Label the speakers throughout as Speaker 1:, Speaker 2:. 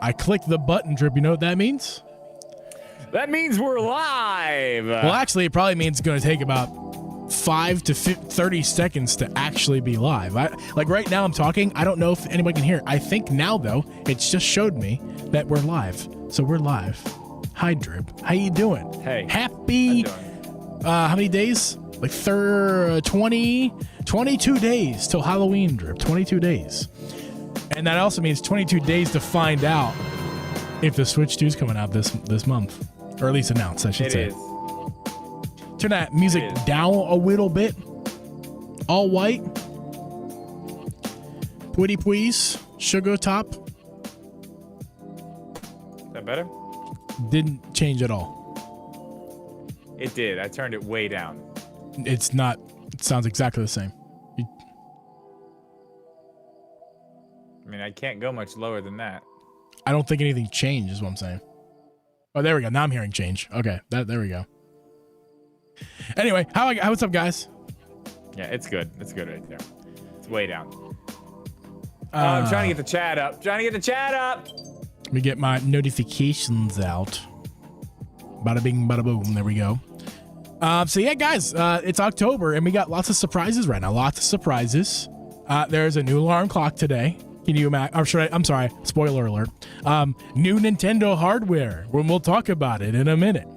Speaker 1: I clicked the button, Drip. You know what that means?
Speaker 2: That means we're live.
Speaker 1: Well, actually, it probably means it's going to take about 5 to 30 seconds to actually be live. Like right now I'm talking. I don't know if anybody can hear it. I think now, though, it's just showed me that we're live. So we're live. Hi, Drip. How you doing?
Speaker 2: Hey.
Speaker 1: Happy, how many days? Like 22 days till Halloween, Drip. 22 days. And that also means 22 days to find out if the Switch 2 is coming out this month. Or at least announced, I should say.
Speaker 2: It is.
Speaker 1: Turn that music down a little bit. All white. Pretty please. Sugar top.
Speaker 2: Is that better?
Speaker 1: Didn't change at all.
Speaker 2: It did. I turned it way down.
Speaker 1: It's not. It sounds exactly the same.
Speaker 2: I mean, I can't go much lower than that.
Speaker 1: I don't think anything changed is what I'm saying. Oh, there we go. Now I'm hearing change. Okay, there we go. Anyway, what's up, guys?
Speaker 2: Yeah, it's good. It's good right there. It's way down. I'm trying to get the chat up.
Speaker 1: Let me get my notifications out. Bada bing, bada boom. There we go. So yeah, guys, it's October and we got lots of surprises right now. Lots of surprises. There's a new alarm clock today. Can you imagine? I'm sorry. Spoiler alert. New Nintendo hardware. We'll talk about it in a minute.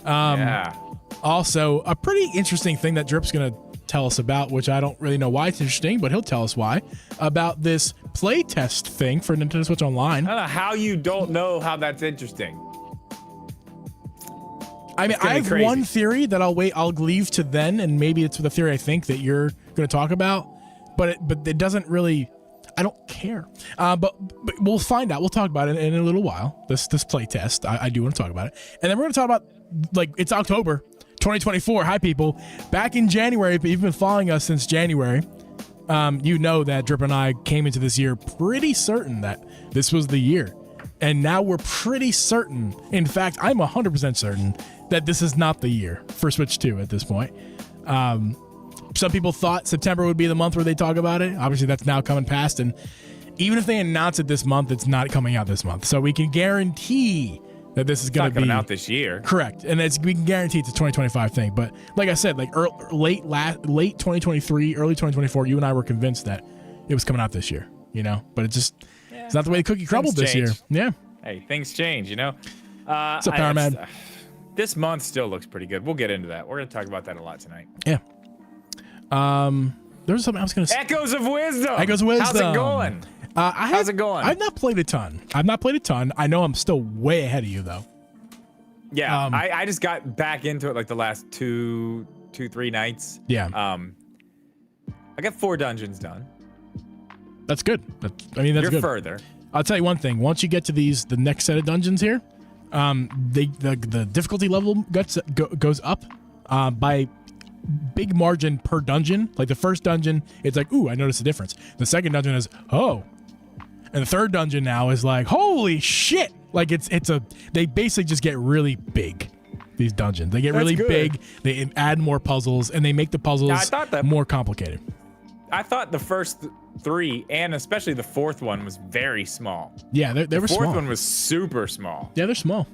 Speaker 2: Yeah.
Speaker 1: Also, a pretty interesting thing that Drip's going to tell us about, which I don't really know why it's interesting, but he'll tell us why, about this playtest thing for Nintendo Switch Online.
Speaker 2: I don't know how you don't know how that's interesting.
Speaker 1: I mean, I have one theory that I'll leave to then, and maybe it's the theory I think that you're going to talk about, but it doesn't really... I don't care, but we'll find out. We'll talk about it in a little while. This play test, I do want to talk about it, and then we're going to talk about it's October 2024. Hi, people! Back in January, if you've been following us since January, you know that Drip and I came into this year pretty certain that this was the year, and now we're pretty certain. In fact, I'm 100% certain that this is not the year for Switch 2 at this point. Some people thought September would be the month where they talk about it. Obviously, that's now coming past. And even if they announce it this month, it's not coming out this month. So we can guarantee that this is going to be
Speaker 2: coming out this year.
Speaker 1: Correct. And we can guarantee it's a 2025 thing. But like I said, like late 2023, early 2024, you and I were convinced that it was coming out this year, you know? But it's not the way the cookie crumbled this year. Yeah.
Speaker 2: Hey, things change, you know?
Speaker 1: What's up, Powerman?
Speaker 2: This month still looks pretty good. We'll get into that. We're going to talk about that a lot tonight.
Speaker 1: Yeah. There's something I was going to say.
Speaker 2: Echoes of Wisdom.
Speaker 1: How's it
Speaker 2: going?
Speaker 1: How's
Speaker 2: it going?
Speaker 1: I've not played a ton. I know I'm still way ahead of you, though.
Speaker 2: Yeah, I just got back into it like the last two, 3 nights.
Speaker 1: Yeah.
Speaker 2: I got 4 dungeons done.
Speaker 1: That's good. That's
Speaker 2: You're
Speaker 1: good.
Speaker 2: further.
Speaker 1: I'll tell you one thing. Once you get to the next set of dungeons here, the difficulty level goes up by big margin per dungeon. Like the first dungeon, it's like, ooh, I noticed a difference. The second dungeon is, oh. And the third dungeon now is like, holy shit. Like they basically just get really big, these dungeons. They get really big, they add more puzzles, and they make the puzzles more complicated.
Speaker 2: I thought the first 3, and especially the 4th one, was very small.
Speaker 1: Yeah, they were small.
Speaker 2: The 4th one was super small.
Speaker 1: Yeah, they're small.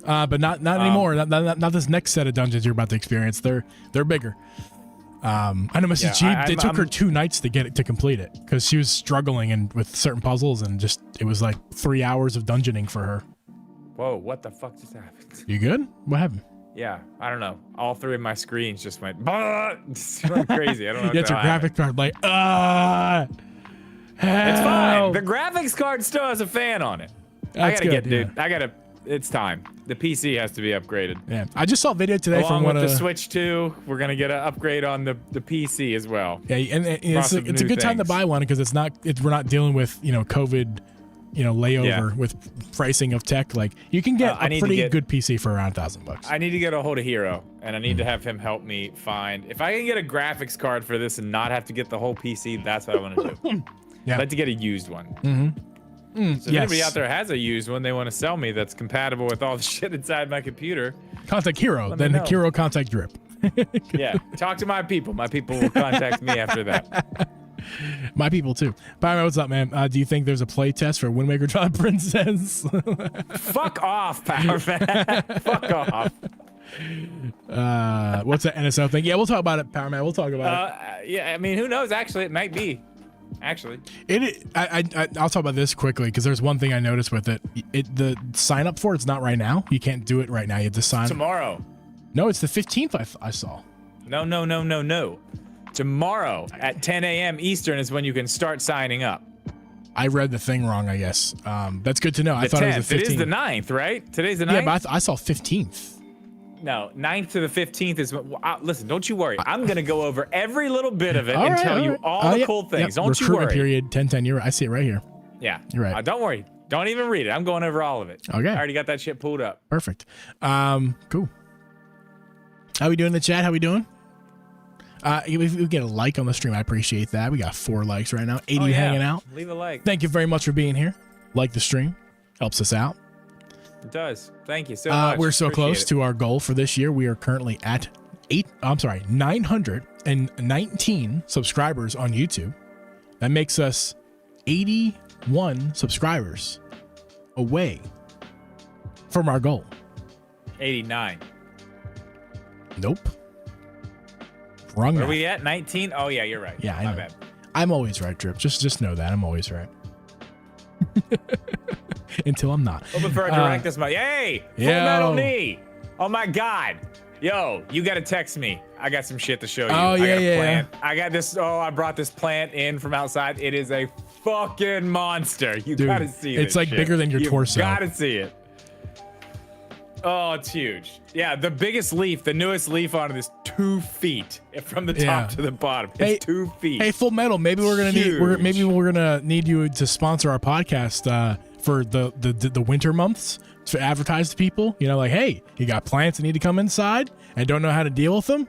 Speaker 1: But not anymore. Not this next set of dungeons you're about to experience. They're bigger. I know Mrs. G. It took her 2 nights to complete it because she was struggling with certain puzzles and it was like 3 hours of dungeoning for her.
Speaker 2: Whoa! What the fuck just happened?
Speaker 1: You good? What happened?
Speaker 2: Yeah, I don't know. All 3 of my screens just went just went crazy. I don't know.
Speaker 1: Yeah, it's your graphic card. Like
Speaker 2: It's fine. The graphics card still has a fan on it.
Speaker 1: That's
Speaker 2: dude. It's time. The PC has to be upgraded.
Speaker 1: Yeah, I just saw a video today
Speaker 2: from
Speaker 1: one
Speaker 2: of the Switch 2. We're gonna get an upgrade on the PC as well.
Speaker 1: Yeah, and it's a good time to buy one because we're not dealing with COVID, layover with pricing of tech. Like you can get a pretty good PC for around $1,000.
Speaker 2: I need to get a hold of Hero, and I need to have him help me find if I can get a graphics card for this and not have to get the whole PC. That's what I want to do.
Speaker 1: Yeah.
Speaker 2: I'd like to get a used one.
Speaker 1: Mm-hmm.
Speaker 2: So if anybody out there has a used one they want to sell me that's compatible with all the shit inside my computer,
Speaker 1: contact Hero. Then Hero contact Drip.
Speaker 2: Yeah, talk to my people. My people will contact me after that.
Speaker 1: My people too. Pyro, what's up, man? Do you think there's a play test for Wind Waker Twilight Princess?
Speaker 2: Fuck off, Power Man. Fuck off.
Speaker 1: What's that NSO thing? Yeah, we'll talk about it, Power Man. We'll talk about it.
Speaker 2: Yeah, I mean, who knows? Actually, it might be. Actually,
Speaker 1: I'll talk about this quickly because there's one thing I noticed with it. The sign up for it's not right now. You can't do it right now. You have to sign
Speaker 2: tomorrow.
Speaker 1: No, it's the 15th. I saw.
Speaker 2: No. Tomorrow at 10 a.m. Eastern is when you can start signing up.
Speaker 1: I read the thing wrong, I guess. That's good to know. I thought
Speaker 2: 10th.
Speaker 1: it was the 15th.
Speaker 2: It is the 9th, right? Today's the 9th?
Speaker 1: Yeah, but I saw 15th.
Speaker 2: No, 9th to the 15th is when, listen, don't you worry. I'm going to go over every little bit of it and tell you all the cool things. Don't you worry.
Speaker 1: Recruitment period 1010. I see it right here.
Speaker 2: Yeah.
Speaker 1: You're right.
Speaker 2: Don't worry. Don't even read it. I'm going over all of it.
Speaker 1: Okay.
Speaker 2: I already got that shit pulled up.
Speaker 1: Perfect. Cool. How we doing in the chat? How we doing? If we get a like on the stream, I appreciate that. We got 4 likes right now. 80 hanging out.
Speaker 2: Leave a like.
Speaker 1: Thank you very much for being here. Like the stream. Helps us out.
Speaker 2: It does. Thank you so much.
Speaker 1: We're so
Speaker 2: Appreciate
Speaker 1: close
Speaker 2: it.
Speaker 1: to our goal for this year. We are currently at 919 subscribers on YouTube. That makes us 81 subscribers away from our goal.
Speaker 2: 89.
Speaker 1: Nope. Wrong.
Speaker 2: Where are we at? 19? Oh, yeah, you're right.
Speaker 1: Yeah, I
Speaker 2: My
Speaker 1: know.
Speaker 2: bad.
Speaker 1: I'm always right, Drip. Just know that. I'm always right. Until I'm not.
Speaker 2: Hoping for a direct this month. Hey! Full Metal Knee! Oh my god! Yo, you gotta text me. I got some shit to show you.
Speaker 1: Oh,
Speaker 2: I got a
Speaker 1: yeah.
Speaker 2: plant. I got this. Oh, I brought this plant in from outside. It is a fucking monster. You
Speaker 1: Dude,
Speaker 2: gotta see it.
Speaker 1: it's like bigger than your torso.
Speaker 2: You gotta see it. Oh, it's huge. Yeah, the biggest leaf, the newest leaf on it is 2 feet from the top to the bottom. It's 2 feet.
Speaker 1: Hey, Full Metal. Maybe we're gonna need you to sponsor our podcast for the winter months to advertise to people. You know, like, hey, you got plants that need to come inside and don't know how to deal with them.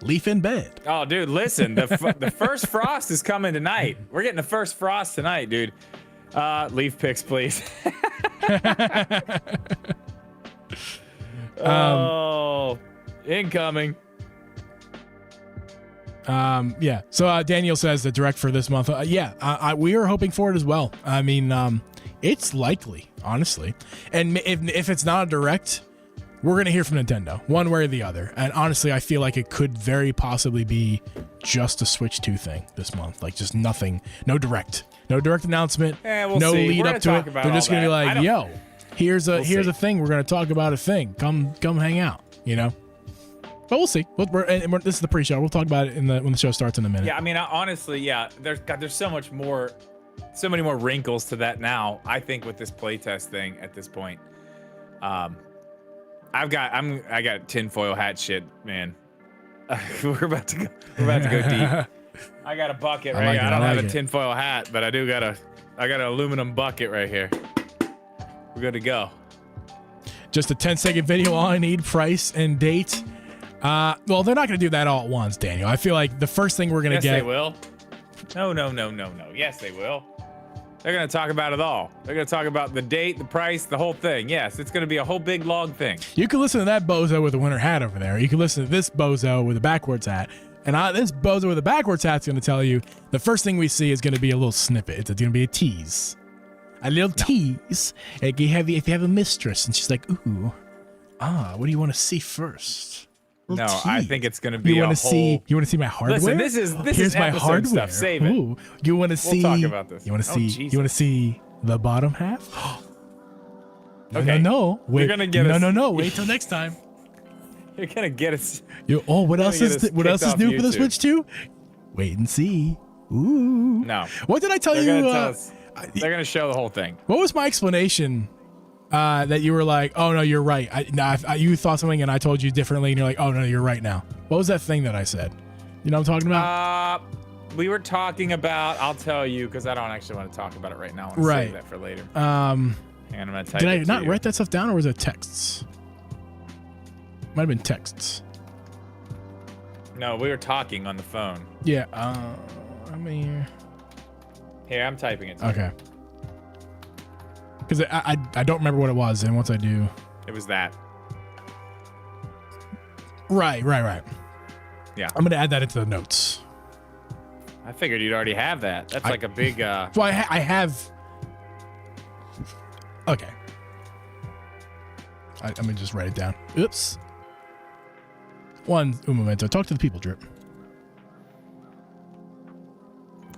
Speaker 1: Leaf in bed.
Speaker 2: Oh, dude, listen. The first frost is coming tonight. We're getting the first frost tonight, dude. Leaf pics, please. Incoming.
Speaker 1: Yeah. So Daniel says the direct for this month. We are hoping for it as well. I mean, it's likely, honestly. And if it's not a direct, we're gonna hear from Nintendo, one way or the other. And honestly, I feel like it could very possibly be just a Switch 2 thing this month. Like just nothing, no direct announcement,
Speaker 2: we'll
Speaker 1: no
Speaker 2: see.
Speaker 1: lead
Speaker 2: We're
Speaker 1: up to
Speaker 2: gonna
Speaker 1: it.
Speaker 2: talk about
Speaker 1: They're just
Speaker 2: all
Speaker 1: gonna be
Speaker 2: that.
Speaker 1: like, yo, here's a thing. We're gonna talk about a thing. Come hang out. You know. But we'll see. This is the pre-show. We'll talk about it when the show starts in a minute.
Speaker 2: Yeah, I mean, honestly, there's so much more, so many more wrinkles to that now. I think with this playtest thing at this point, I got tinfoil hat shit, man. we're about to go deep. I got a bucket right here. I don't have a tinfoil hat, but I got an aluminum bucket right here. We're good to go.
Speaker 1: Just a 10-second video. All I need, price and date. Well, they're not going to do that all at once, Daniel. I feel like the first thing we're going to get.
Speaker 2: Yes, they will. No. Yes, they will. They're going to talk about it all. They're going to talk about the date, the price, the whole thing. Yes, it's going to be a whole big long thing.
Speaker 1: You can listen to that bozo with a winter hat over there. You can listen to this bozo with a backwards hat. And this bozo with a backwards hat's going to tell you the first thing we see is going to be a little snippet. It's going to be a tease. A little tease. If you have a mistress and she's like, ooh, what do you want to see first?
Speaker 2: No, I think it's gonna be
Speaker 1: you want to see my hardware.
Speaker 2: Listen, this is
Speaker 1: my
Speaker 2: episode
Speaker 1: hardware
Speaker 2: stuff. Save it.
Speaker 1: Ooh, you want to see?
Speaker 2: We'll talk about this.
Speaker 1: You want to see? You want to see the bottom half?
Speaker 2: Okay.
Speaker 1: No. Wait.
Speaker 2: You're gonna get us.
Speaker 1: No. Wait till next time.
Speaker 2: You're gonna get us.
Speaker 1: What else is new for the Switch 2? Wait and see. Ooh.
Speaker 2: No.
Speaker 1: What did I tell you?
Speaker 2: They're gonna show the whole thing.
Speaker 1: What was my explanation? That you were like, oh no, you're right. You thought something and I told you differently, and you're like, oh no, you're right now. What was that thing that I said? You know what I'm talking about?
Speaker 2: We were talking about. I'll tell you because I don't actually want to talk about it right now. I want to save that for later. And I'm gonna type.
Speaker 1: Did I not write that stuff down, or was it texts? Might have been texts.
Speaker 2: No, we were talking on the phone.
Speaker 1: Yeah. I mean.
Speaker 2: Here, I'm typing it.
Speaker 1: Okay. Because I don't remember what it was, and once I do,
Speaker 2: it was that.
Speaker 1: Right.
Speaker 2: Yeah.
Speaker 1: I'm gonna add that into the notes.
Speaker 2: I figured you'd already have that. That's like a big.
Speaker 1: Well, I have. Okay. Let me just write it down. Oops. Un momento. Talk to the people, Drip.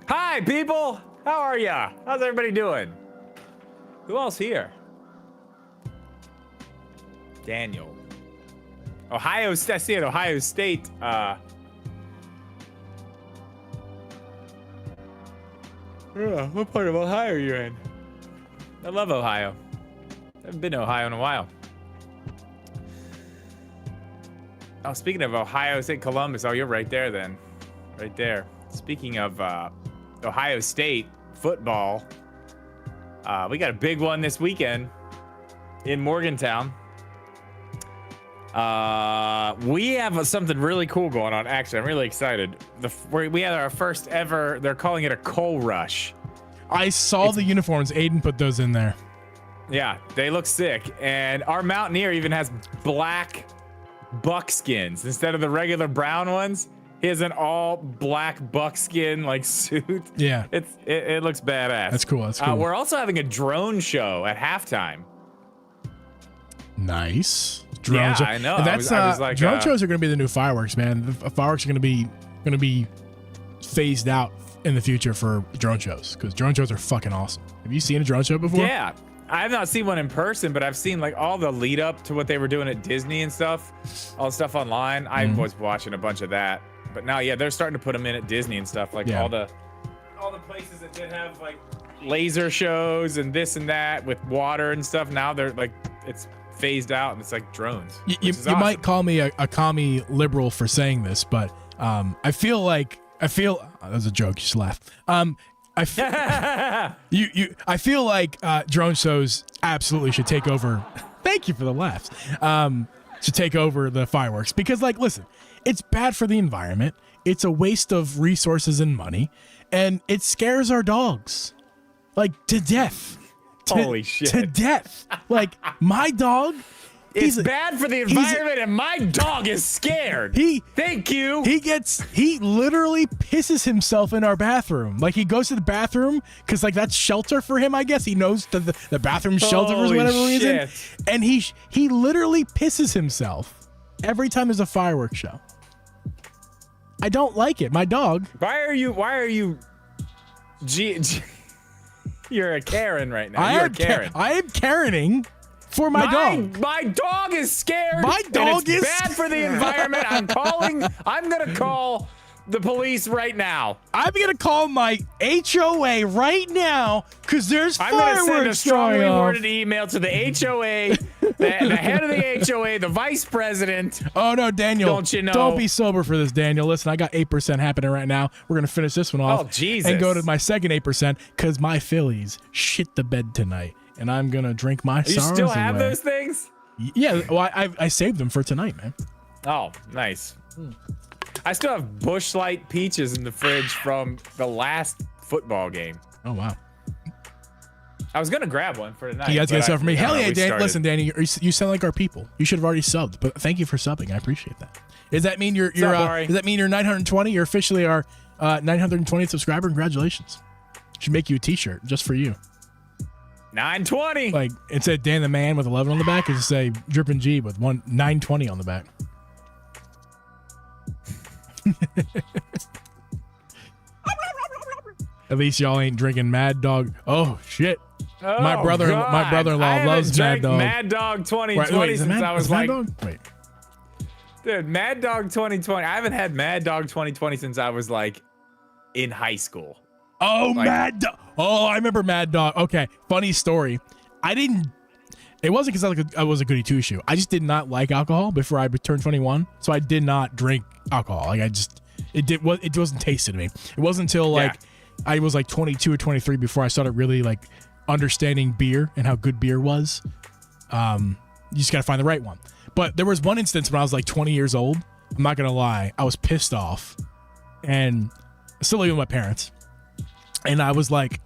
Speaker 2: Hi, people. How are ya? How's everybody doing? Who else here? Daniel. Ohio State. I see it. Ohio State. What part of Ohio are you in? I love Ohio. Haven't been to Ohio in a while. Oh, speaking of Ohio State, Columbus. Oh, you're right there then. Right there. Speaking of Ohio State football, we got a big one this weekend in Morgantown. We have something really cool going on. Actually, I'm really excited. We had our first ever, they're calling it a coal rush.
Speaker 1: I saw the uniforms. Aiden put those in there.
Speaker 2: Yeah, they look sick. And our Mountaineer even has black buckskins instead of the regular brown ones. He has an all black buckskin like suit.
Speaker 1: Yeah,
Speaker 2: it looks badass.
Speaker 1: That's cool. That's cool.
Speaker 2: We're also having a drone show at halftime.
Speaker 1: Nice. Drone show.
Speaker 2: I know.
Speaker 1: And that's
Speaker 2: I was like,
Speaker 1: drone shows are going to be the new fireworks, man. The fireworks are going to be phased out in the future for drone shows because drone shows are fucking awesome. Have you seen a drone show before?
Speaker 2: Yeah. I have not seen one in person, but I've seen like all the lead up to what they were doing at Disney and stuff, all the stuff online. I was watching a bunch of that, but now, yeah, they're starting to put them in at Disney and stuff, like all the places that did have like laser shows and this and that with water and stuff. Now they're like, it's phased out and it's like drones.
Speaker 1: You awesome. Might call me a commie liberal for saying this, but I feel that was a joke. You just laugh. I feel like drone shows absolutely should take over. Thank you for the laughs. Should take over the fireworks because, like, listen, it's bad for the environment. It's a waste of resources and money, and it scares our dogs, like, to death.
Speaker 2: Holy shit!
Speaker 1: To death. Like my dog.
Speaker 2: It's bad for the environment, and my dog is scared. Thank you.
Speaker 1: He literally pisses himself in our bathroom. Like he goes to the bathroom because like that's shelter for him. I guess he knows the bathroom shelter for whatever reason, and he literally pisses himself every time there's a fireworks show. I don't like it. My dog.
Speaker 2: Why are you? You're a Karen right now. You're a Karen.
Speaker 1: I am Karening. For my dog.
Speaker 2: My dog is scared.
Speaker 1: My dog is
Speaker 2: bad for the environment. I'm going to call the police right now.
Speaker 1: I'm going to call my HOA right now because there's fireworks going on.
Speaker 2: I'm going to send a strongly worded email to the HOA, the head of the HOA, the vice president.
Speaker 1: Oh, no, Daniel.
Speaker 2: Don't you know?
Speaker 1: Don't be sober for this, Daniel. Listen, I got 8% happening right now. We're going to finish this one off.
Speaker 2: Oh, Jesus.
Speaker 1: And go to my second 8% because my Phillies shit the bed tonight. And I'm going to drink my sorrows away.
Speaker 2: You still have those things?
Speaker 1: Yeah. Well, I saved them for tonight, man.
Speaker 2: Oh, nice. I still have Busch Light peaches in the fridge from the last football game.
Speaker 1: Oh, wow.
Speaker 2: I was going to grab one for tonight.
Speaker 1: You guys got stuff for me? Hell yeah, Dan. Listen, Danny, you sound like our people. You should have already subbed, but thank you for subbing. I appreciate that. Does that mean you're does that mean you're 920? You're officially our 920th subscriber. Congratulations. Should make you a t-shirt just for you.
Speaker 2: 920.
Speaker 1: Like it said Dan the Man with 11 on the back. It just say Drippin' G with 920 on the back. At least y'all ain't drinking Mad Dog. Oh shit!
Speaker 2: Oh,
Speaker 1: my brother-in-law loves Mad Dog.
Speaker 2: Mad Dog 2020 since I was like,
Speaker 1: wait,
Speaker 2: dude, Mad Dog 2020. I haven't had Mad Dog 2020 since I was like in high school.
Speaker 1: Oh, like, Mad Dog. Oh, I remember Mad Dog. Okay, funny story. It wasn't because I was a goody two shoe. I just did not like alcohol before I turned 21, so I did not drink alcohol. Like it wasn't tasted to me. It wasn't until like I was like 22 or 23 before I started really like understanding beer and how good beer was. You just gotta find the right one. But there was one instance when I was like 20 years old. I'm not gonna lie, I was pissed off, and still living with my parents. And I was like,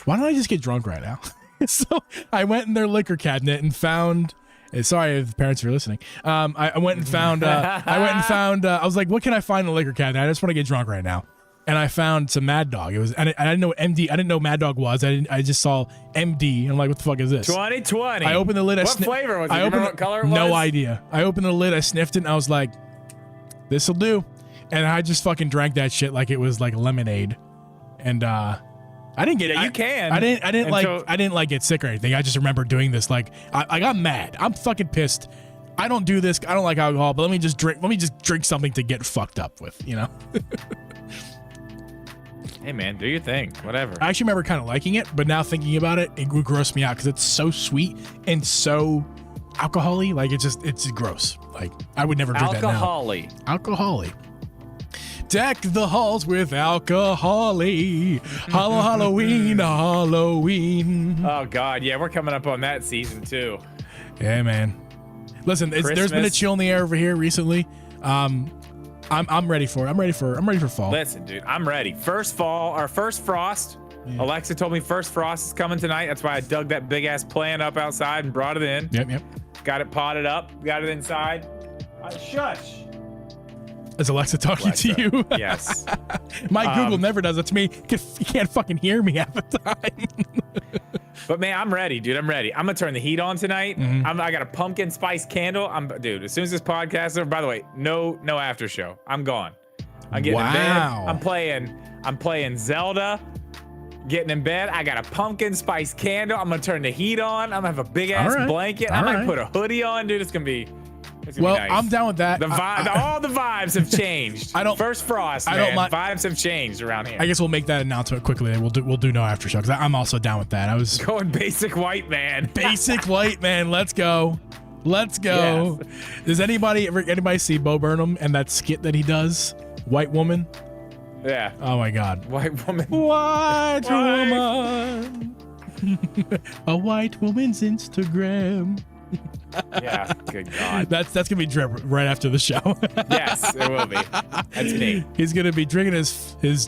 Speaker 1: why don't I just get drunk right now? So I went in their liquor cabinet and found. Sorry if the parents are listening. I went and found. I was like, what can I find in the liquor cabinet? I just want to get drunk right now. and I found some Mad Dog. It was I didn't know what MD. I didn't know what Mad Dog was. I just saw MD. And I'm like, what the fuck is this?
Speaker 2: 2020.
Speaker 1: I opened the lid.
Speaker 2: What flavor was it? Remember what color it was?
Speaker 1: No idea. I opened the lid. I sniffed it. And I was like, this'll do. And I just fucking drank that shit like it was like lemonade. And I didn't get.
Speaker 2: Yeah, you can.
Speaker 1: I didn't like get sick or anything. I just remember doing this. Like I got mad. I'm fucking pissed. I don't do this. I don't like alcohol. But let me just drink something to get fucked up with. You know.
Speaker 2: Hey man, do your thing. Whatever.
Speaker 1: I actually remember kind of liking it, but now thinking about it, it would gross me out because it's so sweet and so alcohol-y. Like it's gross. Like I would never drink that now. Alcohol-y. Deck the halls with alcohol-y. Halloween, Halloween.
Speaker 2: Oh God, yeah, we're coming up on that season too.
Speaker 1: Yeah, man. Listen, there's been a chill in the air over here recently. I'm ready for it. I'm ready for fall.
Speaker 2: Listen, dude, I'm ready. First frost. Yeah. Alexa told me first frost is coming tonight. That's why I dug that big ass plant up outside and brought it in.
Speaker 1: Yep.
Speaker 2: Got it potted up. Got it inside. Shush.
Speaker 1: Is Alexa talking to you?
Speaker 2: Yes.
Speaker 1: My Google never does it to me. You can't fucking hear me half the time.
Speaker 2: But man, I'm ready, dude. I'm ready. I'm gonna turn the heat on tonight. I got a pumpkin spice candle. Dude, as soon as this podcast is over, by the way, no after show. I'm gone. I'm getting in bed. I'm playing Zelda. Getting in bed. I got a pumpkin spice candle. I'm gonna turn the heat on. I'm gonna have a big ass blanket. I might put a hoodie on, dude. It's gonna be nice.
Speaker 1: I'm down with that.
Speaker 2: All the vibes have changed. First frost, man. Vibes have changed around here.
Speaker 1: I guess we'll make that announcement quickly. We'll do no after show because I'm also down with that. I was
Speaker 2: going basic white man.
Speaker 1: Basic white man. Let's go. Yes. Does anybody see Bo Burnham and that skit that he does? White woman.
Speaker 2: Yeah.
Speaker 1: Oh my God.
Speaker 2: White woman.
Speaker 1: White woman. A white woman's Instagram.
Speaker 2: Yeah, good God.
Speaker 1: That's gonna be drip right after the show.
Speaker 2: Yes, it will be. That's me.
Speaker 1: He's gonna be drinking his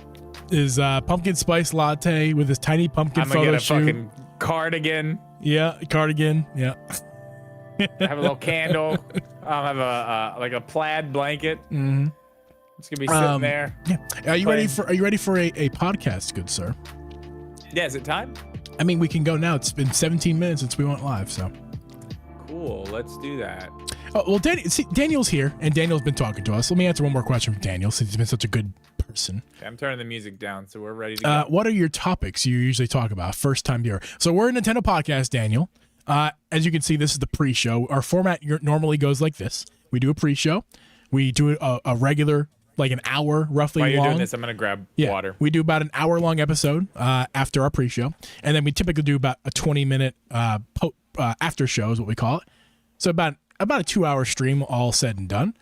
Speaker 1: pumpkin spice latte with his tiny pumpkin photo shoot. I'm gonna get a fucking
Speaker 2: cardigan.
Speaker 1: Yeah, cardigan. Yeah.
Speaker 2: Have a little candle. Have a plaid blanket.
Speaker 1: Mm-hmm.
Speaker 2: It's gonna be sitting there.
Speaker 1: Yeah. Are you ready for a podcast, good sir?
Speaker 2: Yeah. Is it time?
Speaker 1: I mean, we can go now. It's been 17 minutes since we went live, so.
Speaker 2: Cool. Let's do that.
Speaker 1: Oh, well, Daniel's here, and Daniel's been talking to us. Let me answer one more question from Daniel, since he's been such a good person.
Speaker 2: Okay, I'm turning the music down, so we're ready to go.
Speaker 1: What are your topics you usually talk about? First-time viewer. So we're a Nintendo podcast, Daniel. As you can see, this is the pre-show. Our format normally goes like this. We do a pre-show. We do a regular, like an hour roughly long.
Speaker 2: While you're doing this, I'm going to grab water.
Speaker 1: We do about an hour-long episode after our pre-show, and then we typically do about a 20-minute after show is what we call it. So about a 2-hour stream, all said and done.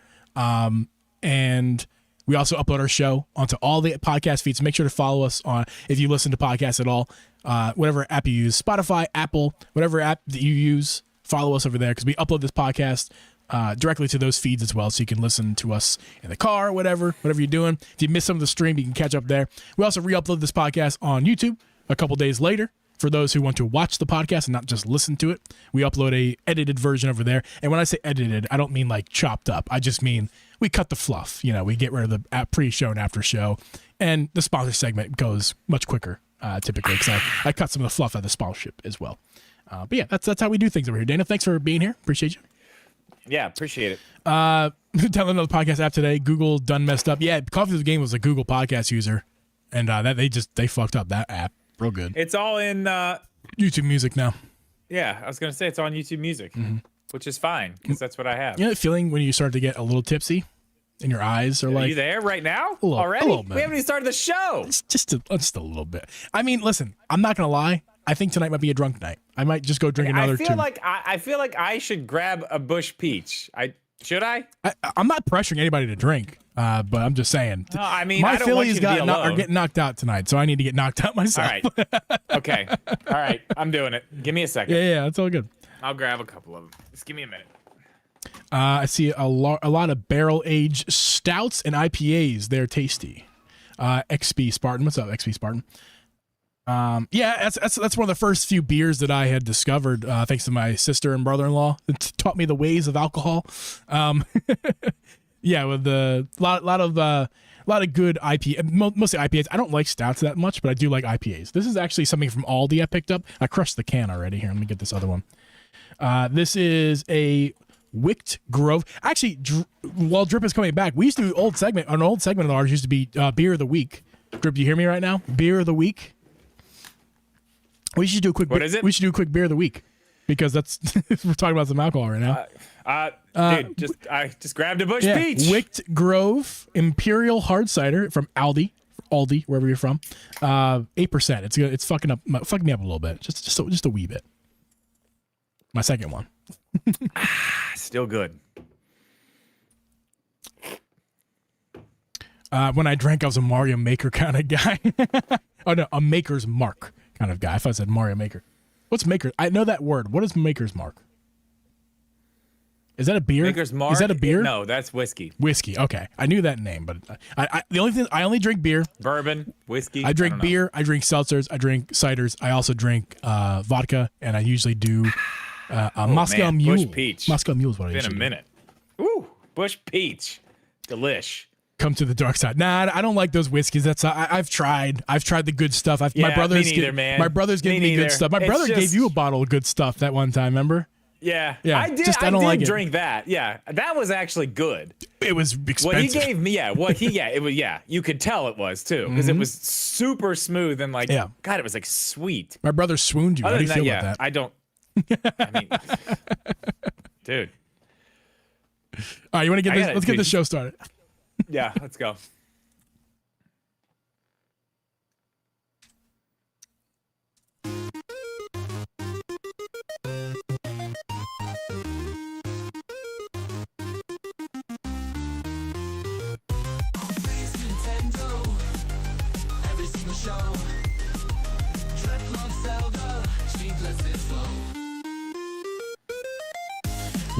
Speaker 1: And we also upload our show onto all the podcast feeds. Make sure to follow us on, if you listen to podcasts at all, whatever app you use, Spotify, Apple, whatever app that you use, follow us over there because we upload this podcast directly to those feeds as well, so you can listen to us in the car, whatever you're doing. If you miss some of the stream, you can catch up there. We also re-upload this podcast on YouTube a couple days later. For those who want to watch the podcast and not just listen to it, we upload a edited version over there. And when I say edited, I don't mean like chopped up. I just mean we cut the fluff. You know, we get rid of the pre-show and after show, and the sponsor segment goes much quicker typically because I cut some of the fluff out of the sponsorship as well. But yeah, that's how we do things over here. Dana, thanks for being here. Appreciate you.
Speaker 2: Yeah, appreciate it.
Speaker 1: Download another podcast app today. Google done messed up. Yeah, Coffee with the Game was a Google podcast user, and that they fucked up that app. Real good.
Speaker 2: It's all in
Speaker 1: YouTube Music now.
Speaker 2: Yeah, I was gonna say it's on YouTube Music, which is fine because that's what I have.
Speaker 1: You know that feeling when you start to get a little tipsy, and your eyes are like.
Speaker 2: Are you there right now?
Speaker 1: Already? A little bit.
Speaker 2: We haven't even started the show.
Speaker 1: It's just a little bit. I mean, listen, I'm not gonna lie. I think tonight might be a drunk night. I might just go drink another two.
Speaker 2: I feel like I should grab a Bush Peach. Should I?
Speaker 1: I'm not pressuring anybody to drink. But I'm just saying.
Speaker 2: No, I mean,
Speaker 1: my
Speaker 2: I don't want you
Speaker 1: Phillies
Speaker 2: to be alone.
Speaker 1: are getting knocked out tonight, so I need to get knocked out myself.
Speaker 2: All right. Okay. All right. I'm doing it. Give me a second.
Speaker 1: Yeah, that's all good.
Speaker 2: I'll grab a couple of them. Just give me a minute.
Speaker 1: I see a lot of barrel-aged stouts and IPAs. They're tasty. XP Spartan. What's up, XP Spartan? Yeah, that's one of the first few beers that I had discovered, thanks to my sister and brother-in-law. It taught me the ways of alcohol. Yeah, with the lot A lot of good mostly IPAs. I don't like stouts that much, but I do like IPAs. This is actually something from Aldi I picked up. I crushed the can already. Here, let me get this other one. This is a Wicked Grove. Actually, while Drip is coming back, we used to do an old segment of ours used to be Beer of the Week. Drip, do you hear me right now? Beer of the Week. We should do a quick.
Speaker 2: What is it?
Speaker 1: We should do a quick Beer of the Week because that's we're talking about some alcohol right now.
Speaker 2: Dude, I just grabbed a Bush Peach.
Speaker 1: Wicked Grove Imperial Hard Cider from Aldi, wherever you're from. 8%. It's fucking me up a little bit, just a wee bit. My second one.
Speaker 2: Still good.
Speaker 1: When I drank, I was a Mario Maker kind of guy. Oh no, a Maker's Mark kind of guy. If I said Mario Maker, what's Maker? I know that word. What is Maker's Mark? Is that a beer?
Speaker 2: Maker's Mark?
Speaker 1: Is that a beer?
Speaker 2: No, that's whiskey.
Speaker 1: Whiskey. Okay, I knew that name, but the only thing I only drink beer.
Speaker 2: Bourbon, whiskey.
Speaker 1: I drink beer. I drink seltzers. I drink ciders. I also drink vodka, and I usually do Moscow Mule.
Speaker 2: Bush Peach.
Speaker 1: Moscow Mule is what I usually
Speaker 2: Been a minute. Ooh, Bush Peach, delish.
Speaker 1: Come to the dark side. Nah, I don't like those whiskeys. That's I've tried the good stuff.
Speaker 2: Yeah,
Speaker 1: my brothers
Speaker 2: me neither, man.
Speaker 1: My brothers gave me good stuff. My brother gave you a bottle of good stuff that one time. Remember?
Speaker 2: Yeah.
Speaker 1: I don't like it.
Speaker 2: Drink that. Yeah, that was actually good.
Speaker 1: It was expensive.
Speaker 2: What he gave me, it was, you could tell it was too, because it was super smooth and God, it was like sweet.
Speaker 1: My brother swooned you. How do you feel about that?
Speaker 2: I don't. I mean, dude.
Speaker 1: All right, you want to get this? Let's get this show started.
Speaker 2: Yeah, let's go.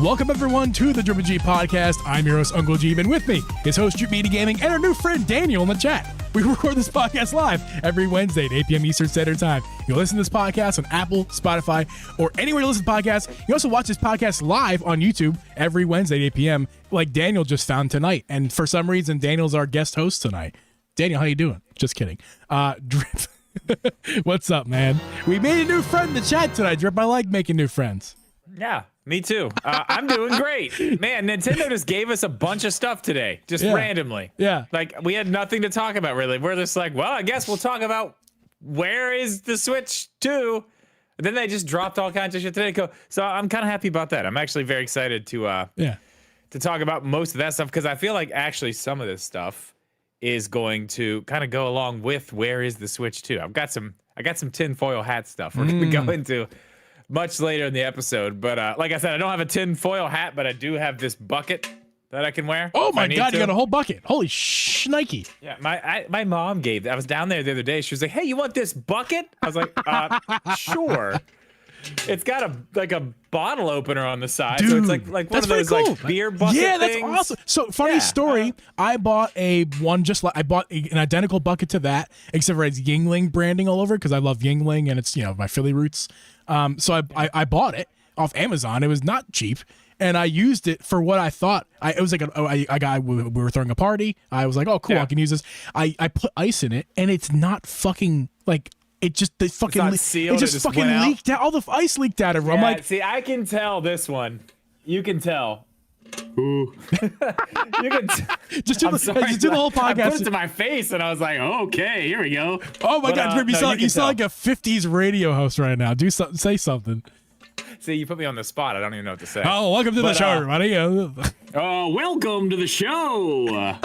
Speaker 1: Welcome everyone to the Drip G podcast. I'm your host, Uncle G, and with me is host Drip Media Gaming and our new friend Daniel in the chat. We record this podcast live every Wednesday at 8 p.m. Eastern Standard Time. You'll listen to this podcast on Apple, Spotify, or anywhere you listen to podcasts. You also watch this podcast live on YouTube every Wednesday at 8 p.m. like Daniel just found tonight. And for some reason, Daniel's our guest host tonight. Daniel, how you doing? Just kidding. Drip, what's up, man? We made a new friend in the chat tonight, Drip. I like making new friends.
Speaker 2: Yeah, me too. I'm doing great. Man, Nintendo just gave us a bunch of stuff today, just randomly.
Speaker 1: Yeah.
Speaker 2: Like, we had nothing to talk about, really. We're just like, well, I guess we'll talk about where is the Switch 2? And then they just dropped all kinds of shit today. So I'm kind of happy about that. I'm actually very excited to talk about most of that stuff, because I feel like actually some of this stuff is going to kind of go along with where is the Switch 2. I got some tinfoil hat stuff we're going to go into much later in the episode, but like I said, I don't have a tinfoil hat, but I do have this bucket that I can wear.
Speaker 1: Oh my god, you got a whole bucket! Holy shnikey!
Speaker 2: Yeah, my mom gave. I was down there the other day. She was like, "Hey, you want this bucket?" I was like, "Sure." It's got a bottle opener on the side,
Speaker 1: dude,
Speaker 2: so it's like one of those cool. Like beer bucket
Speaker 1: things.
Speaker 2: That's
Speaker 1: awesome. So funny story. I bought an identical bucket to that, except for it's Yingling branding all over because I love Yingling and it's my Philly roots. So I bought it off Amazon. It was not cheap, and I used it for what I thought. It was like we were throwing a party. I was like, oh cool, I can use this. I put ice in it, and it's not fucking like. It just
Speaker 2: sealed,
Speaker 1: it just fucking leaked out. All the ice leaked out of it. I'm like,
Speaker 2: see, I can tell this one. You can tell. Ooh. You can
Speaker 1: just do the whole podcast.
Speaker 2: I put it to my face, and I was like, okay, here we go.
Speaker 1: Oh my god, you sound like a 50s radio host right now. Say something.
Speaker 2: See, you put me on the spot. I don't even know what to say.
Speaker 1: Oh, welcome to the show, everybody.
Speaker 3: Welcome to the show.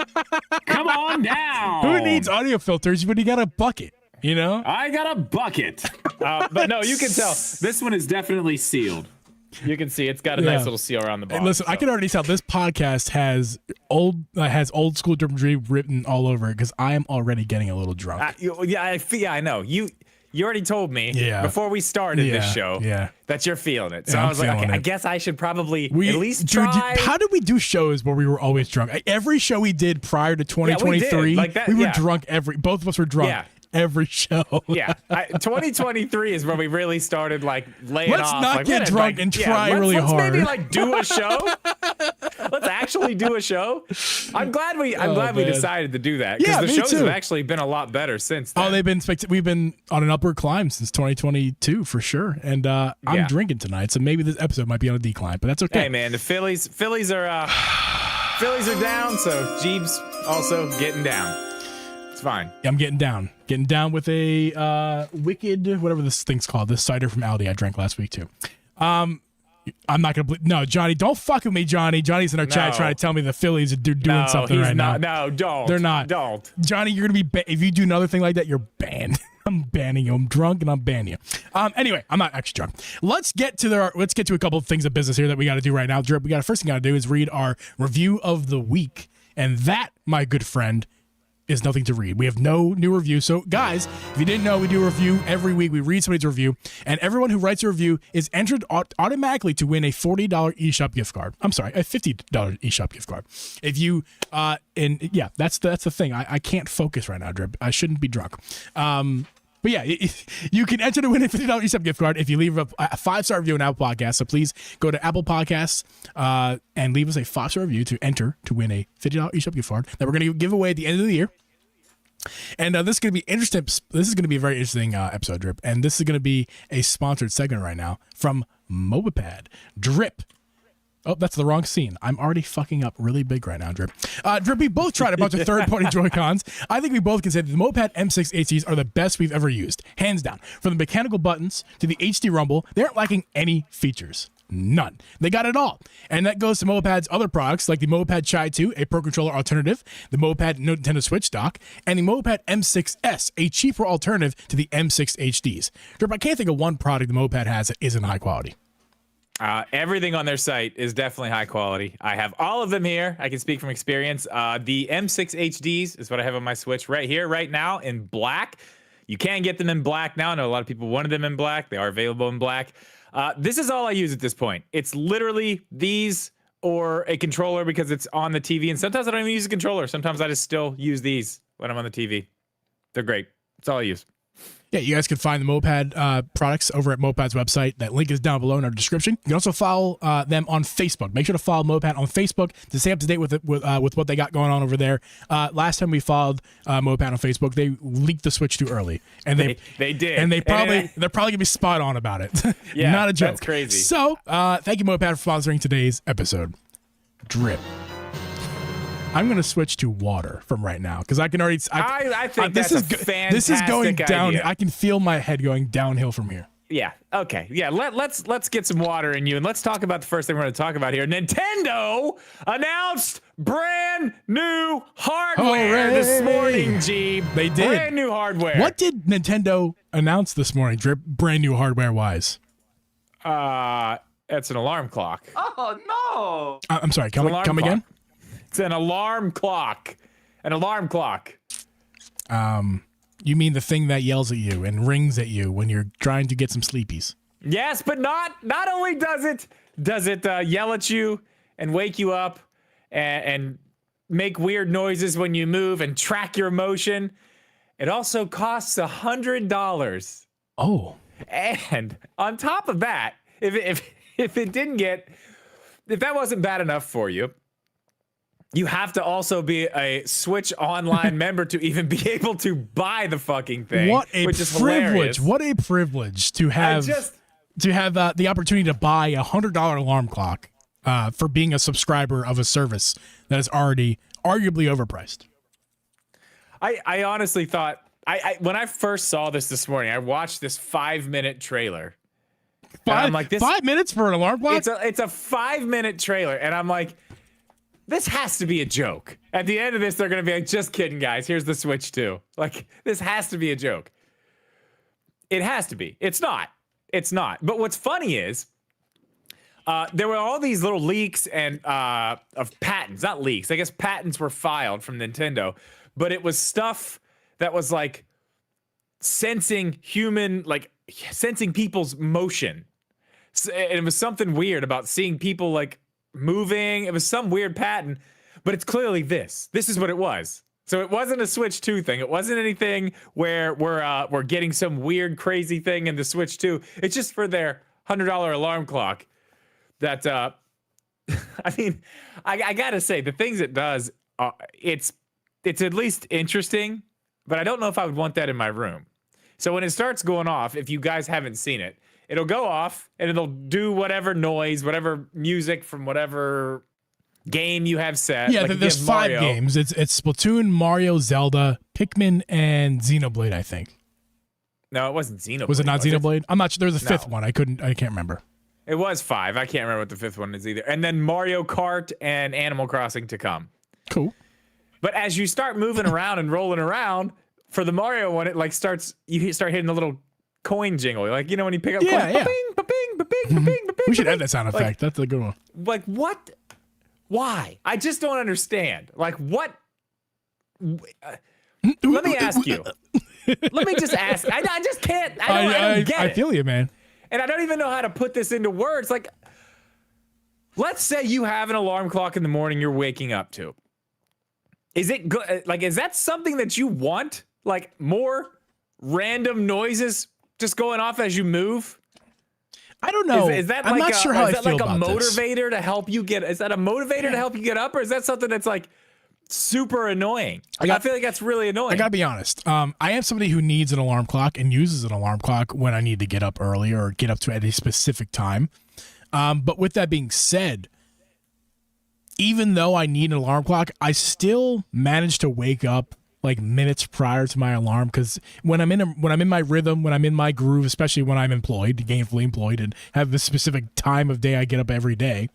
Speaker 3: Come on down.
Speaker 1: Who needs audio filters when you got a bucket?
Speaker 3: I got a bucket.
Speaker 2: But no, you can tell.
Speaker 3: This one is definitely sealed.
Speaker 2: You can see it's got a nice little seal around the bottom.
Speaker 1: Hey, listen, I can already tell this podcast has old school Drip Dream written all over it because I am already getting a little drunk.
Speaker 2: I know. You already told me before we started this show that you're feeling it. So I was like, okay, I guess I should probably at least try.
Speaker 1: How did we do shows where we were always drunk? Every show we did prior to 2023, we were drunk. Both of us were drunk. Yeah. Every show.
Speaker 2: 2023 is when we really started laying
Speaker 1: Let's
Speaker 2: off.
Speaker 1: Let's not get drunk and try really hard.
Speaker 2: Maybe do a show. Let's actually do a show. I'm glad we decided to do that because
Speaker 1: Yeah,
Speaker 2: the
Speaker 1: me
Speaker 2: shows
Speaker 1: too.
Speaker 2: have actually been a lot better since then.
Speaker 1: Oh, we've been on an upward climb since 2022 for sure. And I'm
Speaker 2: Yeah.
Speaker 1: drinking tonight, so maybe this episode might be on a decline, but that's okay.
Speaker 2: Hey man, the Phillies are down, so Jeeb's also getting down. It's fine.
Speaker 1: I'm getting down with a wicked, whatever this thing's called, this cider from Aldi I drank last week too. I'm not gonna no, Johnny, don't fuck with me, Johnny. Johnny's in our chat
Speaker 2: No.
Speaker 1: trying to tell me the Phillies are doing something
Speaker 2: he's
Speaker 1: right
Speaker 2: not.
Speaker 1: now.
Speaker 2: No, don't.
Speaker 1: They're not.
Speaker 2: Don't.
Speaker 1: Johnny, you're gonna be if you do another thing like that, you're banned. I'm banning you. I'm drunk and I'm banning you. Anyway, I'm not actually drunk. Let's get to a couple of things of business here that we got to do right now. Drip, first thing we got to do is read our review of the week, and that, my good friend, is nothing to read. We have no new review. So, guys, if you didn't know, we do a review every week. We read somebody's review, and everyone who writes a review is entered automatically to win a $40 eShop gift card. I'm sorry, a $50 eShop gift card. If you, and yeah, that's the thing. I can't focus right now, Drip. I shouldn't be drunk. But yeah, you can enter to win a $50 eShop gift card if you leave a 5-star review on Apple Podcasts. So please go to Apple Podcasts and leave us a 5-star review to enter to win a $50 eShop gift card that we're going to give away at the end of the year. And this is going to be interesting. This is going to be a very interesting episode, Drip. And this is going to be a sponsored segment right now from Mobipad. Drip. Oh, that's the wrong scene. I'm already fucking up really big right now, Drip. Drip, we both tried a bunch of third-party Joy-Cons. I think we both can say that the Moped M6 HDs are the best we've ever used, hands down. From the mechanical buttons to the HD rumble, they aren't lacking any features. None. They got it all. And that goes to Mopads' other products like the Moped Chai 2, a Pro Controller alternative, the Moped Nintendo Switch dock, and the Moped M6S, a cheaper alternative to the M6 HDs. Drip, I can't think of one product the Moped has that isn't high quality.
Speaker 2: Everything on their site is definitely high quality. I have all of them here. I can speak from experience. The M6 HDs is what I have on my Switch right here, right now, in black. You can get them in black now. I know a lot of people wanted them in black. They are available in black. This is all I use at this point. It's literally these or a controller because it's on the TV. And sometimes I don't even use a controller. Sometimes I just still use these when I'm on the TV. They're great. That's all I use.
Speaker 1: Yeah, you guys can find the Moped products over at Moped's website. That link is down below in our description. You can also follow them on Facebook. Make sure to follow Moped on Facebook to stay up to date with what they got going on over there. Last time we followed Moped on Facebook, they leaked the Switch too early, and
Speaker 2: they did,
Speaker 1: and they're probably gonna be spot on about it.
Speaker 2: Yeah,
Speaker 1: not a joke.
Speaker 2: That's crazy.
Speaker 1: So, thank you, Moped, for sponsoring today's episode. Drip. I'm going to switch to water from right now because I can already.
Speaker 2: I think
Speaker 1: this
Speaker 2: that's
Speaker 1: is
Speaker 2: a fantastic
Speaker 1: This is going down.
Speaker 2: idea.
Speaker 1: I can feel my head going downhill from here.
Speaker 2: Yeah. Okay. Yeah. Let's get some water in you, and let's talk about the first thing we're going to talk about here. Nintendo announced brand new hardware this morning. Jeeb,
Speaker 1: they did
Speaker 2: brand new hardware.
Speaker 1: What did Nintendo announce this morning? Drip, brand new hardware wise.
Speaker 2: It's an alarm clock.
Speaker 3: Oh no!
Speaker 1: I'm sorry. Come again.
Speaker 2: It's an alarm clock. An alarm clock.
Speaker 1: You mean the thing that yells at you and rings at you when you're trying to get some sleepies?
Speaker 2: Yes, but not only does it yell at you and wake you up and make weird noises when you move and track your motion, it also costs $100.
Speaker 1: Oh.
Speaker 2: And on top of that, if that wasn't bad enough for you, you have to also be a Switch Online member to even be able to buy the fucking thing.
Speaker 1: What a
Speaker 2: which is
Speaker 1: privilege!
Speaker 2: hilarious.
Speaker 1: What a privilege to have the opportunity to buy a $100 alarm clock for being a subscriber of a service that is already arguably overpriced.
Speaker 2: I honestly thought when I first saw this morning, I watched this 5-minute trailer. I'm like,
Speaker 1: 5 minutes for an alarm clock?
Speaker 2: It's a 5-minute trailer, and I'm like, this has to be a joke. At the end of this, they're gonna be like, just kidding, guys. Here's the Switch 2. Like, this has to be a joke. It has to be. It's not. It's not. But what's funny is, there were all these little leaks and of patents, not leaks. I guess patents were filed from Nintendo, but it was stuff that was like sensing people's motion. And it was something weird about seeing people like moving. It was some weird patent, but it's clearly this. This is what it was. So it wasn't a Switch 2 thing. It wasn't anything where we're getting some weird, crazy thing in the Switch 2. It's just for their $100 alarm clock that I mean, I gotta say the things it does, it's at least interesting, but I don't know if I would want that in my room. So when it starts going off, if you guys haven't seen it, it'll go off and it'll do whatever noise, whatever music from whatever game you have set.
Speaker 1: Yeah,
Speaker 2: like
Speaker 1: there's 5 games. It's Splatoon, Mario, Zelda, Pikmin, and Xenoblade, I think.
Speaker 2: No, it wasn't Xenoblade.
Speaker 1: Was it not Xenoblade? I'm not sure. There's a 5th one. I can't remember.
Speaker 2: It was 5. I can't remember what the 5th one is either. And then Mario Kart and Animal Crossing to come.
Speaker 1: Cool.
Speaker 2: But as you start moving around and rolling around, for the Mario one, it like starts, you start hitting a little coin jingle. Like, you know, when you pick up coins, ba-bing, ba-bing, ba-bing, ba-bing, ba-bing.
Speaker 1: We should add that sound effect. That's a good one.
Speaker 2: Like, what? Why? I just don't understand. Like, what? Let me ask you. Let me just ask. I just can't. I don't get it.
Speaker 1: I feel you, man.
Speaker 2: And I don't even know how to put this into words. Like, let's say you have an alarm clock in the morning you're waking up to. Is it good? Like, is that something that you want? Like, more random noises just going off as you move?
Speaker 1: I don't know.
Speaker 2: Is that
Speaker 1: I'm
Speaker 2: like
Speaker 1: not sure how I feel
Speaker 2: like a
Speaker 1: about this.
Speaker 2: motivator to help you get? Is that a motivator to help you get up, or is that something that's like super annoying? I feel like that's really annoying.
Speaker 1: I gotta be honest. I am somebody who needs an alarm clock and uses an alarm clock when I need to get up early or get up to at a specific time. But with that being said, even though I need an alarm clock, I still manage to wake up like minutes prior to my alarm, because when I'm in my rhythm, when I'm in my groove, especially when I'm employed, gainfully employed, and have the specific time of day I get up every day,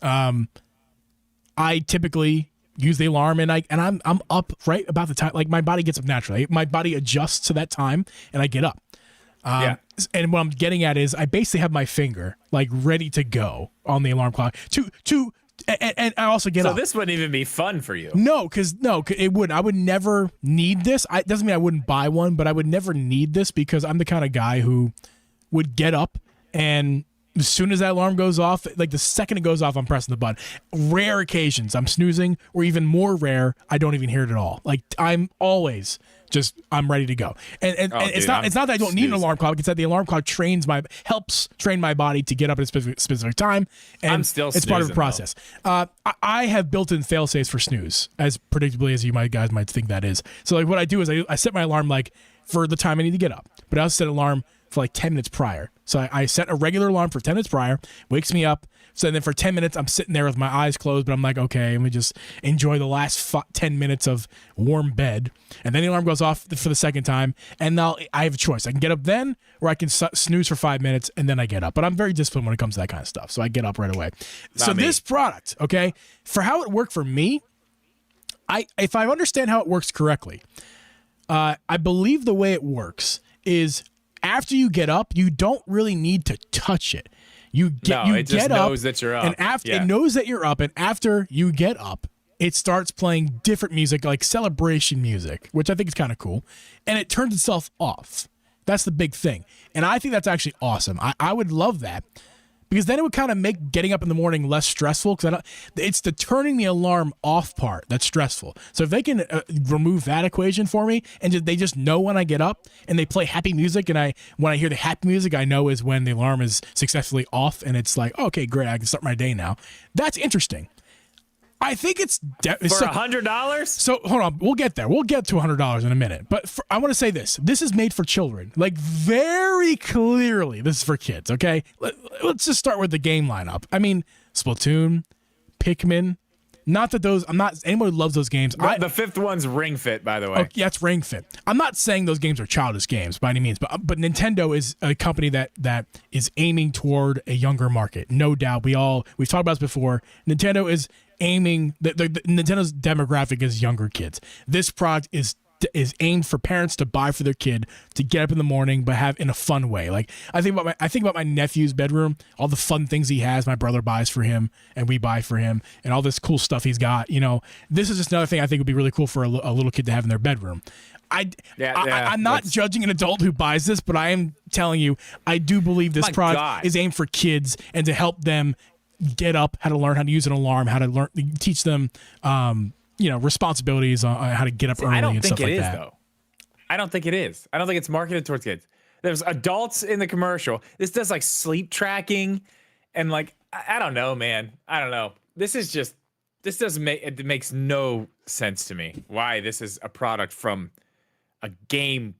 Speaker 1: I typically use the alarm and I'm up right about the time. Like, my body gets up naturally. My body adjusts to that time and I get up. And what I'm getting at is I basically have my finger like ready to go on the alarm clock and I also get up.
Speaker 2: So this wouldn't even be fun for you.
Speaker 1: No, it wouldn't. I would never need this. It doesn't mean I wouldn't buy one, but I would never need this because I'm the kind of guy who would get up and as soon as that alarm goes off, like the second it goes off, I'm pressing the button. Rare occasions I'm snoozing, or even more rare, I don't even hear it at all. Like, I'm always I'm ready to go. And it's not that I don't need an alarm clock. It's that the alarm clock helps train my body to get up at a specific time. And
Speaker 2: I'm still
Speaker 1: it's part of the process. I have built-in fail-safes for snooze, as predictably as you guys might think that is. So like what I do is I set my alarm like for the time I need to get up, but I also set an alarm for like 10 minutes prior. So I set a regular alarm for 10 minutes prior, wakes me up. So then for 10 minutes, I'm sitting there with my eyes closed, but I'm like, okay, let me just enjoy the last 10 minutes of warm bed. And then the alarm goes off for the second time. And now I have a choice. I can get up then, or I can snooze for 5 minutes and then I get up. But I'm very disciplined when it comes to that kind of stuff. So I get up right away. This product, okay, for how it worked for me, if I understand how it works correctly, I believe the way it works is after you get up, you don't really need to touch it. It just
Speaker 2: knows that you're up.
Speaker 1: And it knows that you're up, and after you get up, it starts playing different music, like celebration music, which I think is kind of cool, and it turns itself off. That's the big thing. And I think that's actually awesome. I would love that, because then it would kind of make getting up in the morning less stressful, because it's the turning the alarm off part that's stressful. So if they can remove that equation for me, and they just know when I get up, and they play happy music, and when I hear the happy music, I know is when the alarm is successfully off, and it's like, okay, great, I can start my day now. That's interesting. I think it's
Speaker 2: for $100.
Speaker 1: So hold on, we'll get there. We'll get to $100 in a minute. But I want to say this: this is made for children. Like, very clearly, this is for kids. Okay, let's just start with the game lineup. I mean, Splatoon, Pikmin. Not that those. I'm not. Anyone who loves those games.
Speaker 2: The 5th one's Ring Fit, by the way.
Speaker 1: Oh, yeah, it's Ring Fit. I'm not saying those games are childish games by any means, but Nintendo is a company that is aiming toward a younger market. No doubt. We've talked about this before. Nintendo is aiming. Nintendo's demographic is younger kids. This product is aimed for parents to buy for their kid to get up in the morning, but have in a fun way. Like, I think about my nephew's bedroom, all the fun things he has. My brother buys for him, and we buy for him, and all this cool stuff he's got. You know, this is just another thing I think would be really cool for a little kid to have in their bedroom. I'm not judging an adult who buys this, but I am telling you, I do believe this product is aimed for kids and to help them get up, how to learn how to use an alarm, how to teach them responsibilities on how to get up early and stuff like that.
Speaker 2: Though. I don't think it is. I don't think it's marketed towards kids. There's adults in the commercial. This does like sleep tracking And like, I don't know, man. I don't know. This doesn't make, it makes no sense to me why this is a product from a game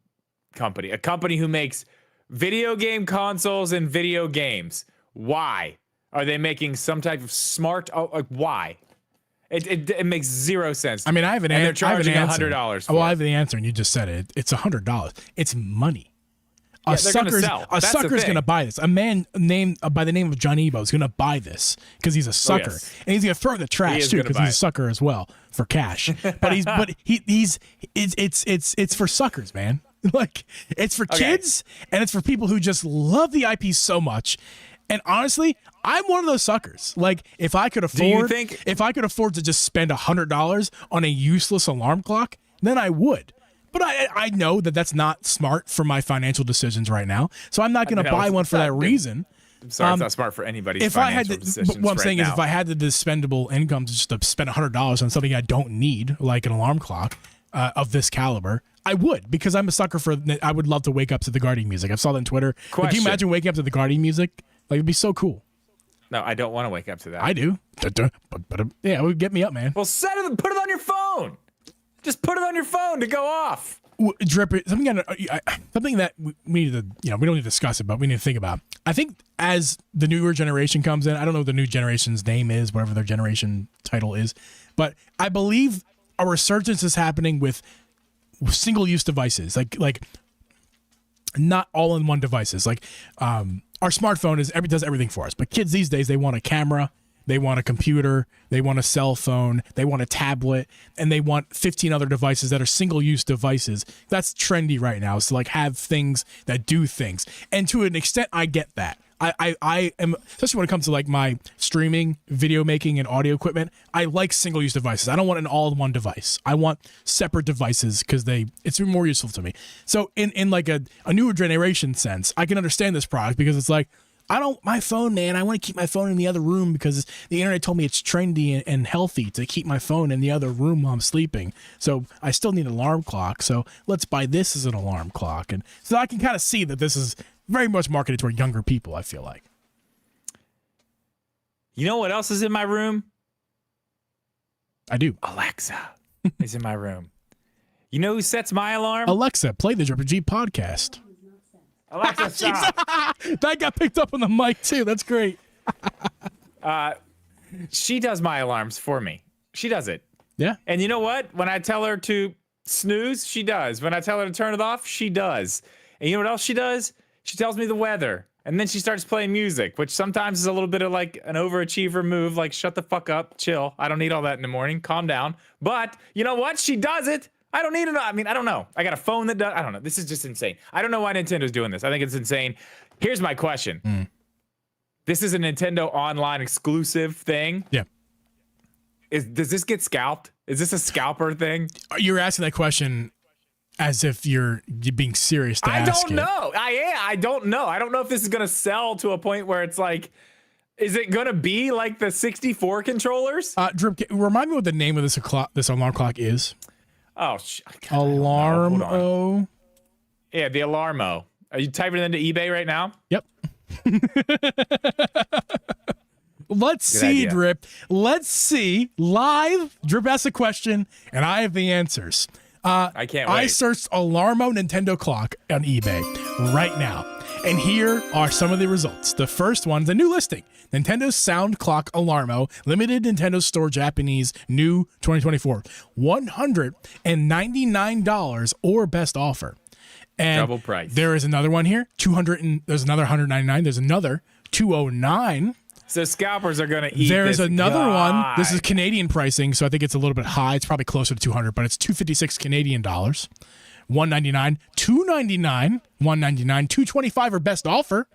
Speaker 2: company, a company who makes video game consoles and video games. Why are they making some type of smart, like why? It makes zero sense.
Speaker 1: I mean, I have an
Speaker 2: and
Speaker 1: answer.
Speaker 2: they're charging $100 for
Speaker 1: Well, I
Speaker 2: it.
Speaker 1: have the answer, and you just said it. It's $100. It's money.
Speaker 2: Yeah, they're gonna sell.
Speaker 1: A
Speaker 2: That's the
Speaker 1: sucker's
Speaker 2: thing.
Speaker 1: gonna buy this. A man named by the name of John Ebo is gonna buy this because he's a sucker,
Speaker 2: yes.
Speaker 1: and he's gonna throw it in the trash
Speaker 2: is
Speaker 1: too
Speaker 2: gonna
Speaker 1: because
Speaker 2: buy
Speaker 1: he's a
Speaker 2: it.
Speaker 1: sucker as well for cash. But it's for suckers, man. Like it's for kids and it's for people who just love the IP so much. And honestly, I'm one of those suckers. Like if I could afford, to just spend $100 on a useless alarm clock, then I would. But I know that that's not smart for my financial decisions right now. So I'm not going to buy one for that reason.
Speaker 2: I'm sorry, it's not smart for anybody's
Speaker 1: If I had
Speaker 2: financial
Speaker 1: to,
Speaker 2: decisions
Speaker 1: but what I'm
Speaker 2: right
Speaker 1: saying
Speaker 2: now.
Speaker 1: is, if I had the dispendable income to just to spend $100 on something I don't need, like an alarm clock of this caliber, I would, because I'm a sucker for. I would love to wake up to the Guardian music. I saw that on Twitter. Like, can you imagine waking up to the Guardian music? Like, it'd be so cool.
Speaker 2: No, I don't want to wake up to that.
Speaker 1: I do. Yeah, it would get me up, man.
Speaker 2: Well, put it on your phone. Just put it on your phone to go off.
Speaker 1: Drip it. Something that we need to, we don't need to discuss it, but we need to think about. I think as the newer generation comes in, I don't know what the new generation's name is, whatever their generation title is, but I believe a resurgence is happening with single-use devices, like not all-in-one devices. Like our smartphone does everything for us, but kids these days, they want a camera. They want a computer, they want a cell phone, they want a tablet, and they want 15 other devices that are single-use devices. That's trendy right now. So like have things that do things. And to an extent, I get that. I am, especially when it comes to like my streaming, video making, and audio equipment, I like single-use devices. I don't want an all-in-one device. I want separate devices because it's more useful to me. So in like a newer generation sense, I can understand this product because it's like, my phone, man, I want to keep my phone in the other room because the internet told me it's trendy and healthy to keep my phone in the other room while I'm sleeping. So I still need an alarm clock. So let's buy this as an alarm clock. And so I can kind of see that this is very much marketed toward younger people, I feel like.
Speaker 2: You know what else is in my room?
Speaker 1: I do.
Speaker 2: Alexa is in my room. You know who sets my alarm?
Speaker 1: Alexa, play the Drip G podcast.
Speaker 2: Alexa, stop.
Speaker 1: That got picked up on the mic too. That's great.
Speaker 2: She does my alarms for me. She does it.
Speaker 1: Yeah.
Speaker 2: And you know what? When I tell her to snooze, she does. When I tell her to turn it off, she does. And you know what else she does? She tells me the weather. And then she starts playing music, which sometimes is a little bit of like an overachiever move, like shut the fuck up, chill. I don't need all that in the morning. Calm down. But you know what? She does it. I don't need it. I mean, I don't know. I got a phone that does. I don't know. This is just insane. I don't know why Nintendo's doing this. I think it's insane. Here's my question. This is a Nintendo Online exclusive thing.
Speaker 1: Yeah.
Speaker 2: Does this get scalped? Is this a scalper thing?
Speaker 1: You're asking that question as if you're being serious to ask
Speaker 2: don't know. I don't know. I don't know if this is going to sell to a point where it's like, is it going to be like the 64 controllers?
Speaker 1: Drip, remind me what the name of this alarm clock is.
Speaker 2: Oh,
Speaker 1: Alarmo.
Speaker 2: Yeah, the Alarmo. Are you typing it into eBay right now?
Speaker 1: Yep. Let's
Speaker 2: Good
Speaker 1: see,
Speaker 2: idea.
Speaker 1: Drip. Let's see. Live, Drip asks a question, and I have the answers.
Speaker 2: I can't wait.
Speaker 1: I searched Alarmo Nintendo clock on eBay right now. And here are some of the results. The first one's a new listing. Nintendo Sound Clock Alarmo, limited Nintendo Store Japanese, new 2024. $199 or best offer. And
Speaker 2: double price.
Speaker 1: There is another one here. There's another $199. There's another $209.
Speaker 2: So scalpers are going to eat
Speaker 1: There's
Speaker 2: this
Speaker 1: another
Speaker 2: guy.
Speaker 1: one. This is Canadian pricing, so I think it's a little bit high. It's probably closer to 200, but it's 256 Canadian dollars. 199, 299, 199, 225 are best offer.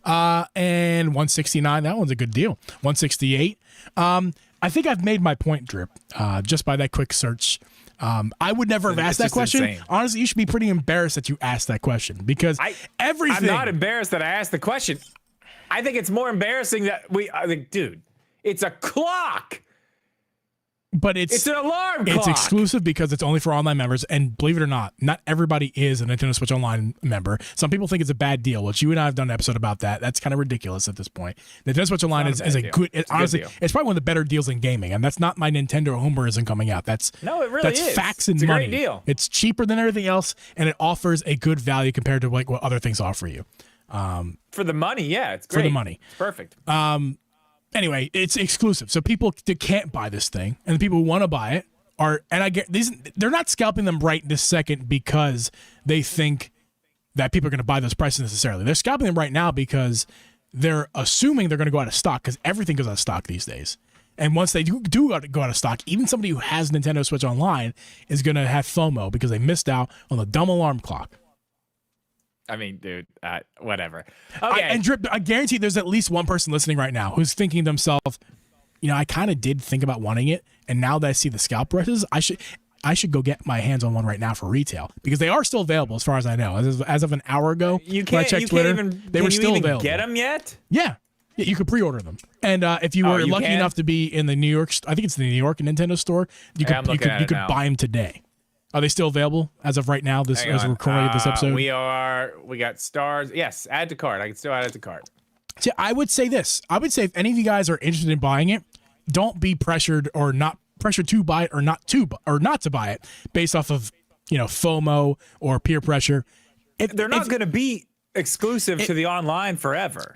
Speaker 1: And 169, that one's a good deal. 168. I think I've made my point, Drip, just by that quick search. I would never have asked that question.
Speaker 2: Insane.
Speaker 1: Honestly, you should be pretty embarrassed that you asked that question because everything.
Speaker 2: I'm not embarrassed that I asked the question. I think it's more embarrassing that dude, it's a clock.
Speaker 1: But
Speaker 2: It's an alarm
Speaker 1: It's
Speaker 2: clock.
Speaker 1: exclusive because it's only for online members, and believe it or not everybody is a Nintendo Switch Online member. Some people think it's a bad deal, which you and I have done an episode about that. That's kind of ridiculous at this point. Nintendo Switch Online is a good. Honestly, it's probably one of the better deals in gaming, and that's not my Nintendo homerism coming out. That's
Speaker 2: it really is.
Speaker 1: That's facts and
Speaker 2: it's
Speaker 1: money.
Speaker 2: A great deal.
Speaker 1: It's cheaper than everything else, and it offers a good value compared to like what other things offer you.
Speaker 2: For the money, yeah, it's great.
Speaker 1: For the money,
Speaker 2: it's perfect.
Speaker 1: Anyway, it's exclusive, so people can't buy this thing, and the people who want to buy it are. And I get they're not scalping them right this second because they think that people are going to buy those prices necessarily. They're scalping them right now because they're assuming they're going to go out of stock because everything goes out of stock these days. And once they do go out of stock, even somebody who has Nintendo Switch Online is going to have FOMO because they missed out on the dumb alarm clock.
Speaker 2: I mean, dude, whatever. Okay.
Speaker 1: And Drip, I guarantee there's at least one person listening right now who's thinking to themselves, I kind of did think about wanting it, and now that I see the scalp prices, I should go get my hands on one right now for retail because they are still available as far as I know. As of an hour ago, when I checked Twitter, they were still available.
Speaker 2: Get them yet?
Speaker 1: Yeah, you could pre-order them. And if you were lucky enough to be in the New York, I think it's the New York Nintendo store, you could buy them today. Are they still available as of right now? As we're recording this episode,
Speaker 2: we got stars. Yes, add to cart. I can still add it to cart.
Speaker 1: See, I would say this. I would say if any of you guys are interested in buying it, don't be pressured or not pressured to buy it or not to buy it based off of FOMO or peer pressure.
Speaker 2: They're not going to be exclusive to the online forever.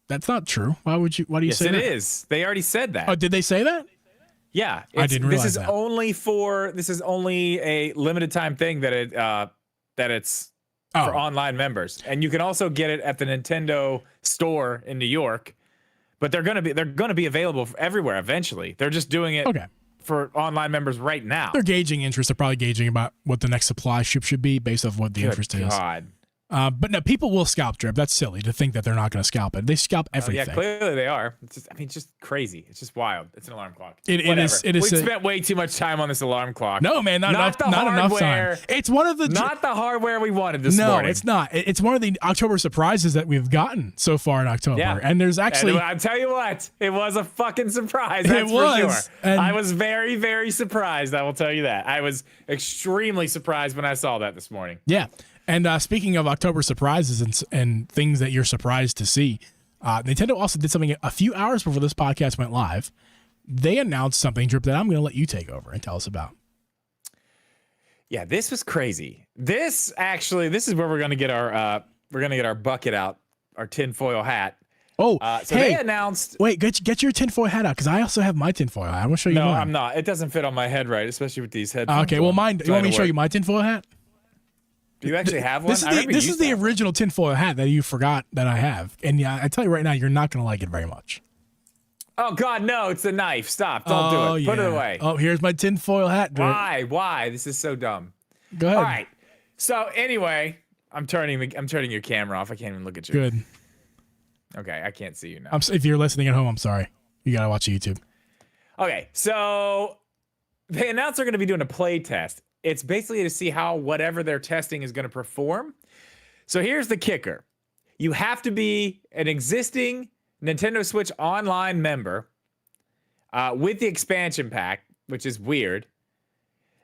Speaker 1: That's not true. Why do you say that?
Speaker 2: Yes, it is. They already said that.
Speaker 1: Oh, did they say that?
Speaker 2: Yeah,
Speaker 1: I didn't realize that.
Speaker 2: This is only a limited time thing that it's for online members, and you can also get it at the Nintendo store in New York. But they're gonna be available everywhere eventually. They're just doing it for online members right now.
Speaker 1: They're gauging interest. They're probably gauging about what the next supply ship should be based off what the interest is. But no, people will scalp Drip. That's silly to think that they're not going to scalp it. They scalp everything.
Speaker 2: Yeah, clearly they are. It's just crazy. It's just wild. It's an alarm clock.
Speaker 1: It is.
Speaker 2: We spent way too much time on this alarm clock.
Speaker 1: No, man, not enough time. It's one of the
Speaker 2: not the hardware we wanted this morning.
Speaker 1: No, it's not. It's one of the October surprises that we've gotten so far in October. Yeah. And there's actually.
Speaker 2: I'll tell you what, it was a fucking surprise. That's for sure. And I was very, very surprised. I will tell you that. I was extremely surprised when I saw that this morning.
Speaker 1: Yeah. And speaking of October surprises and things that you're surprised to see, Nintendo also did something a few hours before this podcast went live. They announced something, Drip, that I'm going to let you take over and tell us about.
Speaker 2: Yeah, this was crazy. This is where we're going to get our bucket out, our tinfoil hat.
Speaker 1: Oh,
Speaker 2: so they announced.
Speaker 1: Wait, get your tinfoil hat out because I also have my tinfoil hat. I want to show you mine.
Speaker 2: No, I'm not. It doesn't fit on my head right, especially with these headphones.
Speaker 1: Okay, well, mine. You want me to show you my tinfoil hat?
Speaker 2: Do you actually have one?
Speaker 1: This is the original tinfoil hat that you forgot that I have. And yeah, I tell you right now, you're not going to like it very much.
Speaker 2: Oh, God, no. It's a knife. Stop. Don't do it. Put it away.
Speaker 1: Oh, here's my tinfoil hat. Drip.
Speaker 2: Why? This is so dumb.
Speaker 1: Go ahead.
Speaker 2: All right. So anyway, I'm turning your camera off. I can't even look at you.
Speaker 1: Good.
Speaker 2: Okay, I can't see you now.
Speaker 1: If you're listening at home, I'm sorry. You got to watch YouTube.
Speaker 2: Okay, so they announced they're going to be doing a play test. It's basically to see how whatever they're testing is going to perform. So here's the kicker. You have to be an existing Nintendo Switch Online member with the expansion pack, which is weird.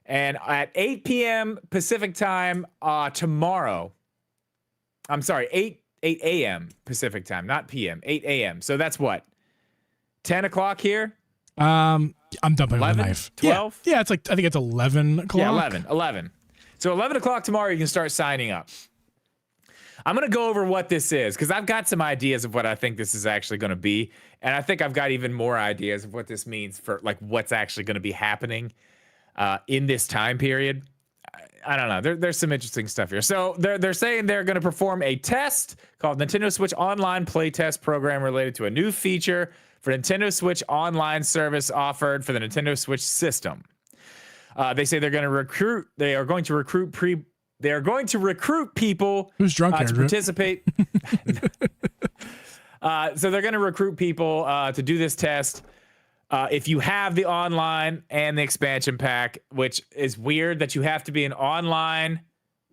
Speaker 2: And at 8 p.m. Pacific time tomorrow, I'm sorry, 8 a.m. Pacific time, not p.m., 8 a.m. So that's what? 10 o'clock here?
Speaker 1: I'm dumping my knife.
Speaker 2: 12?
Speaker 1: Yeah, it's like, I think it's 11 o'clock.
Speaker 2: Yeah, 11. So 11 o'clock tomorrow, you can start signing up. I'm going to go over what this is because I've got some ideas of what I think this is actually going to be. And I think I've got even more ideas of what this means for like what's actually going to be happening in this time period. I don't know. There's some interesting stuff here. So they're saying they're going to perform a test called Nintendo Switch Online Playtest Program related to a new feature for Nintendo Switch Online service offered for the Nintendo Switch system. They say they are going to recruit people
Speaker 1: who's drunk
Speaker 2: to participate. So they're going to recruit people to do this test. If you have the online and the expansion pack, which is weird that you have to be an online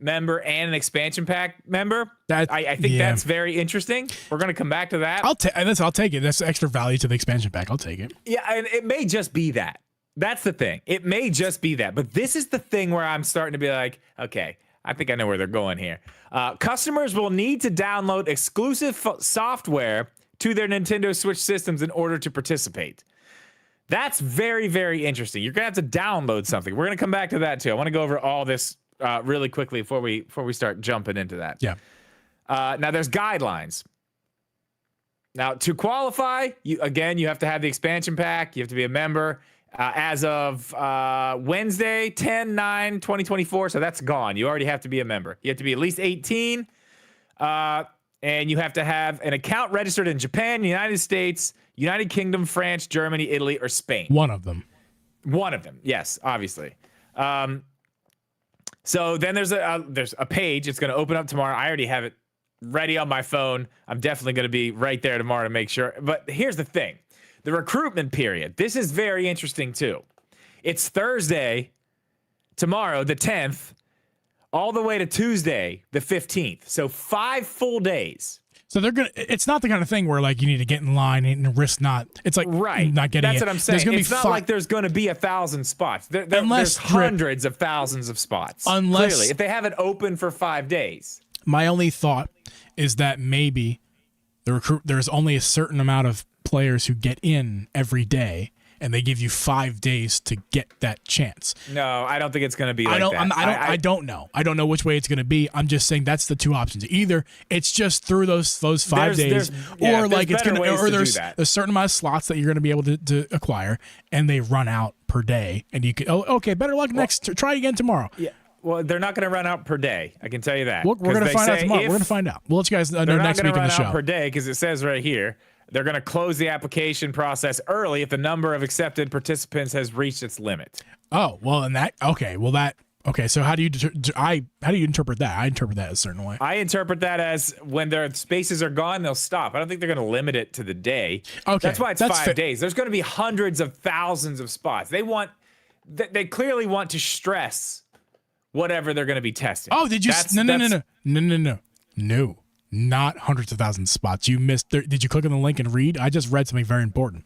Speaker 2: member and an expansion pack member. I think that's very interesting. We're going to come back to that.
Speaker 1: I'll take it. That's extra value to the expansion pack. I'll take it.
Speaker 2: Yeah, and it may just be that. That's the thing. It may just be that, but this is the thing where I'm starting to be like, okay, I think I know where they're going here. Customers will need to download exclusive software to their Nintendo Switch systems in order to participate. That's very, very interesting. You're gonna have to download something. We're gonna come back to that too. I want to go over all this really quickly before we start jumping into that.
Speaker 1: Yeah.
Speaker 2: Now there's guidelines. Now to qualify, you have to have the expansion pack. You have to be a member as of Wednesday, 10/9/2024. So that's gone. You already have to be a member. You have to be at least 18, and you have to have an account registered in Japan, United States, United Kingdom, France, Germany, Italy, or Spain.
Speaker 1: One of them.
Speaker 2: One of them, yes, obviously. So then there's a page. It's going to open up tomorrow. I already have it ready on my phone. I'm definitely going to be right there tomorrow to make sure. But here's the thing. The recruitment period. This is very interesting too. It's Thursday, tomorrow, the 10th, all the way to Tuesday, the 15th. So 5 full days.
Speaker 1: So it's not the kind of thing where like you need to get in line and risk not. It's like not getting
Speaker 2: That's
Speaker 1: it.
Speaker 2: what I'm saying. It's not like there's going to be 1,000 spots. There's hundreds of thousands of spots. Clearly, if they have it open for 5 days.
Speaker 1: My only thought is that maybe there's only a certain amount of players who get in every day, and they give you 5 days to get that chance.
Speaker 2: No, I don't think it's going to be like that.
Speaker 1: I don't know. I don't know which way it's going to be. I'm just saying that's the two options. Either it's just through those 5 days, or like it's going to, or there's a certain amount of slots that you're going to be able to acquire, and they run out per day, and you can. Oh, okay, better luck next. Try again tomorrow.
Speaker 2: Yeah. Well, they're not going to run out per day. I can tell you that.
Speaker 1: We're going to find out tomorrow. We're going to find out. We'll let you guys know next week in the show. They're not going to run out
Speaker 2: per day because it says right here they're going to close the application process early if the number of accepted participants has reached its limit.
Speaker 1: Oh, well, and that okay. Well, that okay. So how do you interpret that? I interpret that a certain way.
Speaker 2: I interpret that as when their spaces are gone, they'll stop. I don't think they're going to limit it to the day.
Speaker 1: Okay,
Speaker 2: that's why it's 5 days. There's going to be hundreds of thousands of spots. They clearly want to stress whatever they're going to be testing.
Speaker 1: Oh, did you? No, not hundreds of thousands of spots. You missed. Did you click on the link and read? I just read something very important.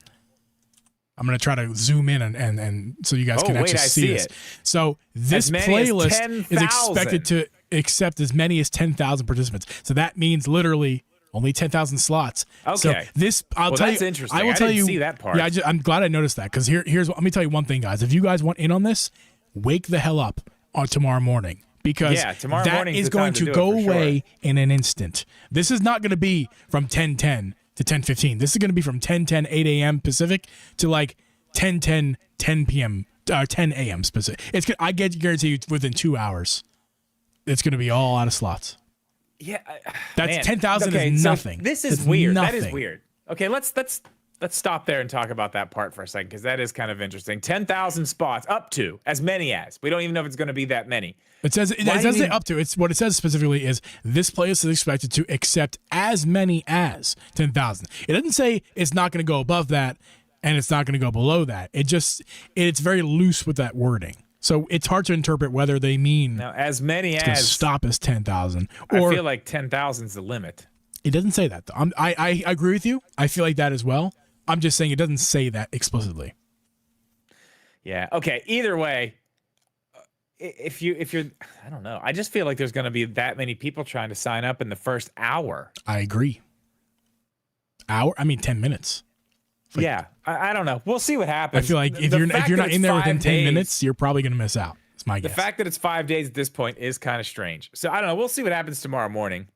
Speaker 1: I'm going to try to zoom in and so you guys can actually see this. So this playlist is expected to accept as many as 10,000 participants. So that means literally only 10,000 slots.
Speaker 2: Okay.
Speaker 1: So this, I'll tell
Speaker 2: that's
Speaker 1: you.
Speaker 2: Interesting.
Speaker 1: I will tell you.
Speaker 2: See that part.
Speaker 1: Yeah, I'm glad I noticed that because here's let me tell you one thing, guys. If you guys want in on this, wake the hell up on tomorrow morning. Because that is going to go away in an instant. This is not going to be from 10:10 to 10:15. This is going to be from 10:10, 8 a.m. Pacific to like 10:10, 10 p.m., 10 a.m. Pacific. I guarantee you within 2 hours, it's going to be all out of slots.
Speaker 2: Yeah,
Speaker 1: that's 10,000 is nothing.
Speaker 2: So this is weird. Nothing. That is weird. Okay, let's stop there and talk about that part for a second because that is kind of interesting. 10,000 spots, up to as many as. We don't even know if it's going to be that many.
Speaker 1: It says up to. It's what it says specifically is this playlist is expected to accept as many as 10,000. It doesn't say it's not going to go above that and it's not going to go below that. It's very loose with that wording. So it's hard to interpret whether they mean
Speaker 2: now as many as
Speaker 1: stop as 10,000.
Speaker 2: I feel like 10,000 is the limit.
Speaker 1: It doesn't say that though. I agree with you. I feel like that as well. I'm just saying it doesn't say that explicitly.
Speaker 2: Yeah. Okay. Either way, if you're, I don't know. I just feel like there's going to be that many people trying to sign up in the first hour.
Speaker 1: I agree. 10 minutes.
Speaker 2: Like, yeah. I don't know. We'll see what happens.
Speaker 1: I feel like if you're not in there within 10 minutes, you're probably going to miss out. It's my guess.
Speaker 2: The fact that it's 5 days at this point is kind of strange. So I don't know. We'll see what happens tomorrow morning.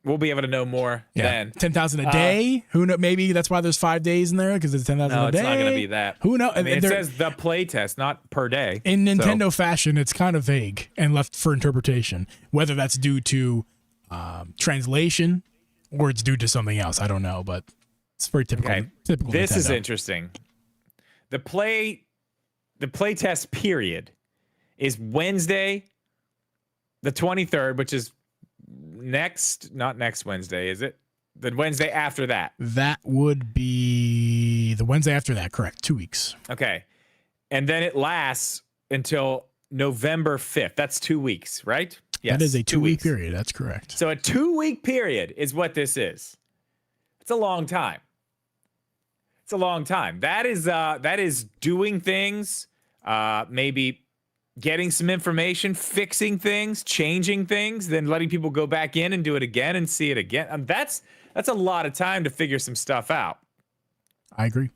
Speaker 2: We'll be able to know more then.
Speaker 1: 10,000 a day. Who knows? Maybe that's why there's 5 days in there because it's 10,000 a day.
Speaker 2: No, it's not going to be that.
Speaker 1: Who knows?
Speaker 2: I mean, it says the play test, not per day.
Speaker 1: In Nintendo fashion, it's kind of vague and left for interpretation. Whether that's due to translation or it's due to something else, I don't know. But it's very typical.
Speaker 2: Okay.
Speaker 1: Typical.
Speaker 2: This
Speaker 1: Nintendo.
Speaker 2: is interesting. The play test period is Wednesday, the 23rd, which is not next Wednesday, is it? The Wednesday after that.
Speaker 1: That would be the Wednesday after that, correct? 2 weeks.
Speaker 2: Okay. And then it lasts until November 5th. That's 2 weeks, right? Yes.
Speaker 1: That is a 2 week period. That's correct.
Speaker 2: So a 2 week period is what this is. It's a long time. It's a long time. That is doing things maybe getting some information, fixing things, changing things, then letting people go back in and do it again and see it again. That's a lot of time to figure some stuff out.
Speaker 1: I agree.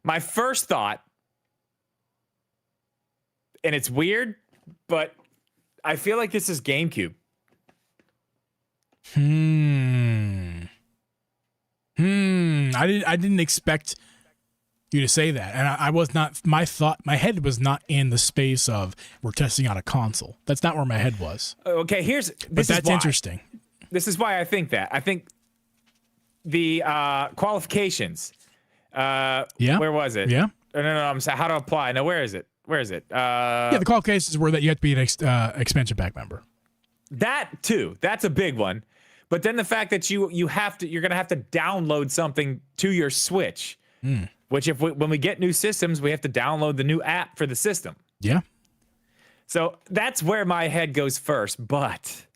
Speaker 2: My first thought, and it's weird, but I feel like this is GameCube.
Speaker 1: I didn't expect you to say that, and I was not. My head was not in the space of we're testing out a console. That's not where my head was.
Speaker 2: Okay,
Speaker 1: But that's interesting.
Speaker 2: This is why I think that. I think the qualifications.
Speaker 1: Yeah.
Speaker 2: Where was it?
Speaker 1: Yeah.
Speaker 2: No, I'm saying how to apply. No, where is it? Where is it?
Speaker 1: Yeah, the qualifications were that you have to be an expansion pack member.
Speaker 2: That too. That's a big one. But then the fact that you're gonna have to download something to your Switch, which when we get new systems, we have to download the new app for the system.
Speaker 1: Yeah.
Speaker 2: So that's where my head goes first, but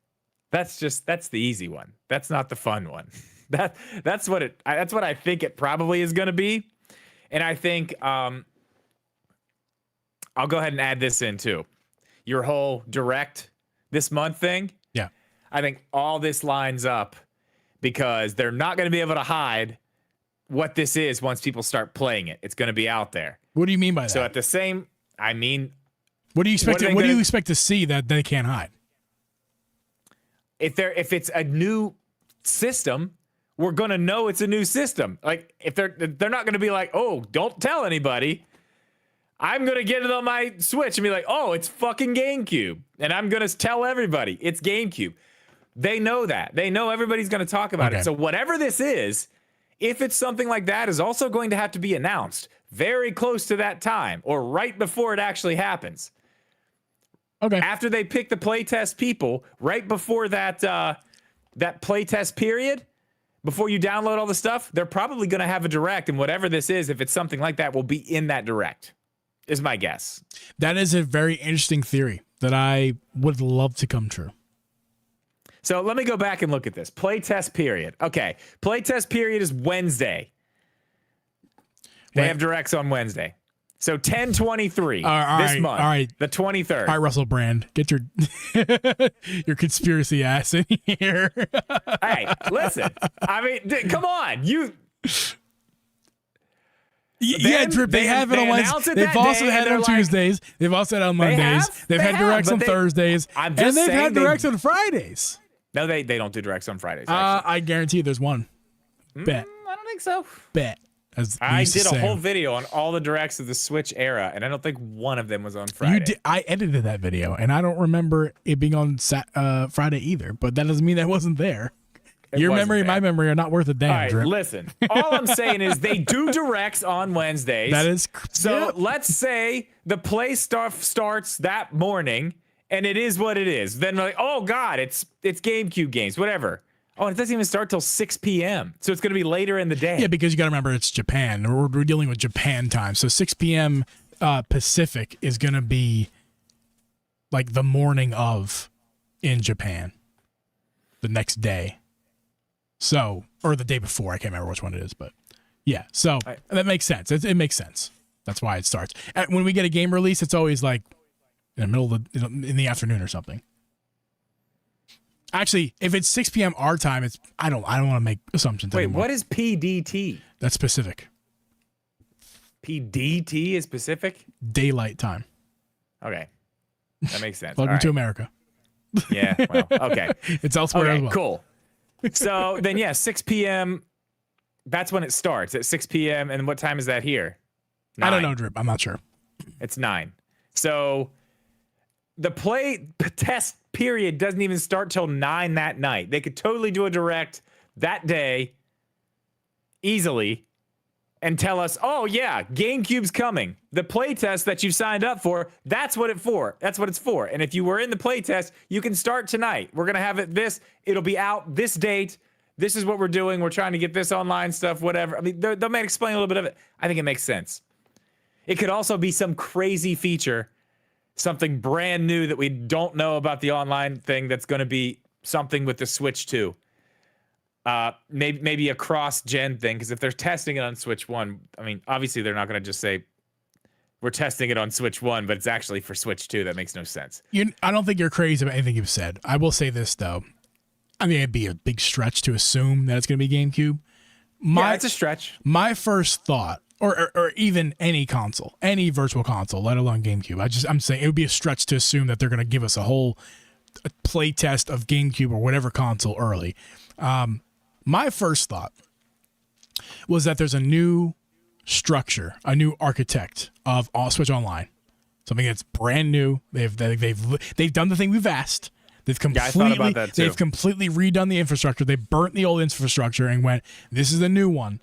Speaker 2: that's the easy one. That's not the fun one. That's what I think it probably is gonna be. And I think I'll go ahead and add this in too. Your whole direct this month thing.
Speaker 1: Yeah.
Speaker 2: I think all this lines up because they're not going to be able to hide what this is once people start playing it. It's going to be out there.
Speaker 1: What do you mean by that?
Speaker 2: So at the same, I mean,
Speaker 1: what do you expect? What do you expect to see that they can't hide?
Speaker 2: If it's a new system, we're going to know it's a new system. Like if they're not going to be like, oh, don't tell anybody. I'm going to get it on my Switch and be like, oh, it's fucking GameCube. And I'm going to tell everybody it's GameCube. They know that. They know everybody's going to talk about it. So whatever this is, if it's something like that, is also going to have to be announced very close to that time or right before it actually happens.
Speaker 1: Okay.
Speaker 2: After they pick the playtest people, right before that that playtest period, before you download all the stuff, they're probably going to have a direct. And whatever this is, if it's something like that, will be in that direct. Is my guess.
Speaker 1: That is a very interesting theory that I would love to come true.
Speaker 2: So let me go back and look at this. Playtest period. Okay. Playtest period is Wednesday. They have directs on Wednesday. So 10/23 this month.
Speaker 1: All right.
Speaker 2: The 23rd.
Speaker 1: All right, Russell Brand. Get your your conspiracy ass in here.
Speaker 2: Hey, listen. I mean, come on.
Speaker 1: Yeah, Drip, they have it on Wednesdays. They've also had it on Tuesdays. They've also had it on Mondays. They've had directs on Thursdays. And they've had directs on Fridays.
Speaker 2: No, they don't do directs on Fridays.
Speaker 1: I guarantee you there's one. Bet.
Speaker 2: I don't think so.
Speaker 1: Bet.
Speaker 2: I did a whole video on all the directs of the Switch era, and I don't think one of them was on Friday.
Speaker 1: I edited that video, and I don't remember it being on Friday either, but that doesn't mean that wasn't there. Your memory and my memory are not worth a damn.
Speaker 2: All right,
Speaker 1: Drip.
Speaker 2: listen. All I'm saying is they do directs on Wednesdays.
Speaker 1: That is
Speaker 2: so. Let's say the play stuff starts that morning, and it is what it is. Then like, oh god, it's GameCube games, whatever. Oh, and it doesn't even start till 6 p.m. So it's going to be later in the day.
Speaker 1: Yeah, because you got to remember it's Japan. We're dealing with Japan time, so 6 p.m. Pacific is going to be like the morning of in Japan, the next day. So, or the day before, I can't remember which one it is, but yeah. So that makes sense. It makes sense. That's why it starts. When we get a game release, it's always like in the middle of in the afternoon or something. Actually, if it's 6 p.m. our time, it's I don't want to make assumptions.
Speaker 2: Wait,
Speaker 1: anymore.
Speaker 2: what is PDT?
Speaker 1: That's Pacific.
Speaker 2: PDT is Pacific?
Speaker 1: Daylight time.
Speaker 2: Okay, that makes sense.
Speaker 1: Welcome to America.
Speaker 2: Yeah. Well, okay.
Speaker 1: It's elsewhere as well.
Speaker 2: Cool. So then, yeah, 6 p.m. That's when it starts at 6 p.m. And what time is that here? 9.
Speaker 1: I don't know, Drip. I'm not sure.
Speaker 2: It's 9. So the test period doesn't even start till 9 that night. They could totally do a direct that day easily and tell us, oh yeah, GameCube's coming. The playtest that you signed up for, that's what it's for. And if you were in the playtest, you can start tonight. We're gonna have it'll be out this date. This is what we're doing. We're trying to get this online stuff, whatever. I mean, they may explain a little bit of it. I think it makes sense. It could also be some crazy feature, something brand new that we don't know about the online thing that's gonna be something with the Switch 2. Maybe a cross-gen thing, because if they're testing it on Switch 1, I mean, obviously they're not going to just say we're testing it on Switch 1, but it's actually for Switch 2. That makes no sense.
Speaker 1: I don't think you're crazy about anything you've said. I will say this, though. I mean, it'd be a big stretch to assume that it's going to be GameCube.
Speaker 2: Yeah, it's a stretch.
Speaker 1: My first thought, or even any console, any virtual console, let alone GameCube, I'm saying it would be a stretch to assume that they're going to give us a play test of GameCube or whatever console early. My first thought was that there's a new structure, a new architect of Switch Online, something that's brand new. They've done the thing we've asked. They've completely redone the infrastructure. They burnt the old infrastructure and went, this is the new one.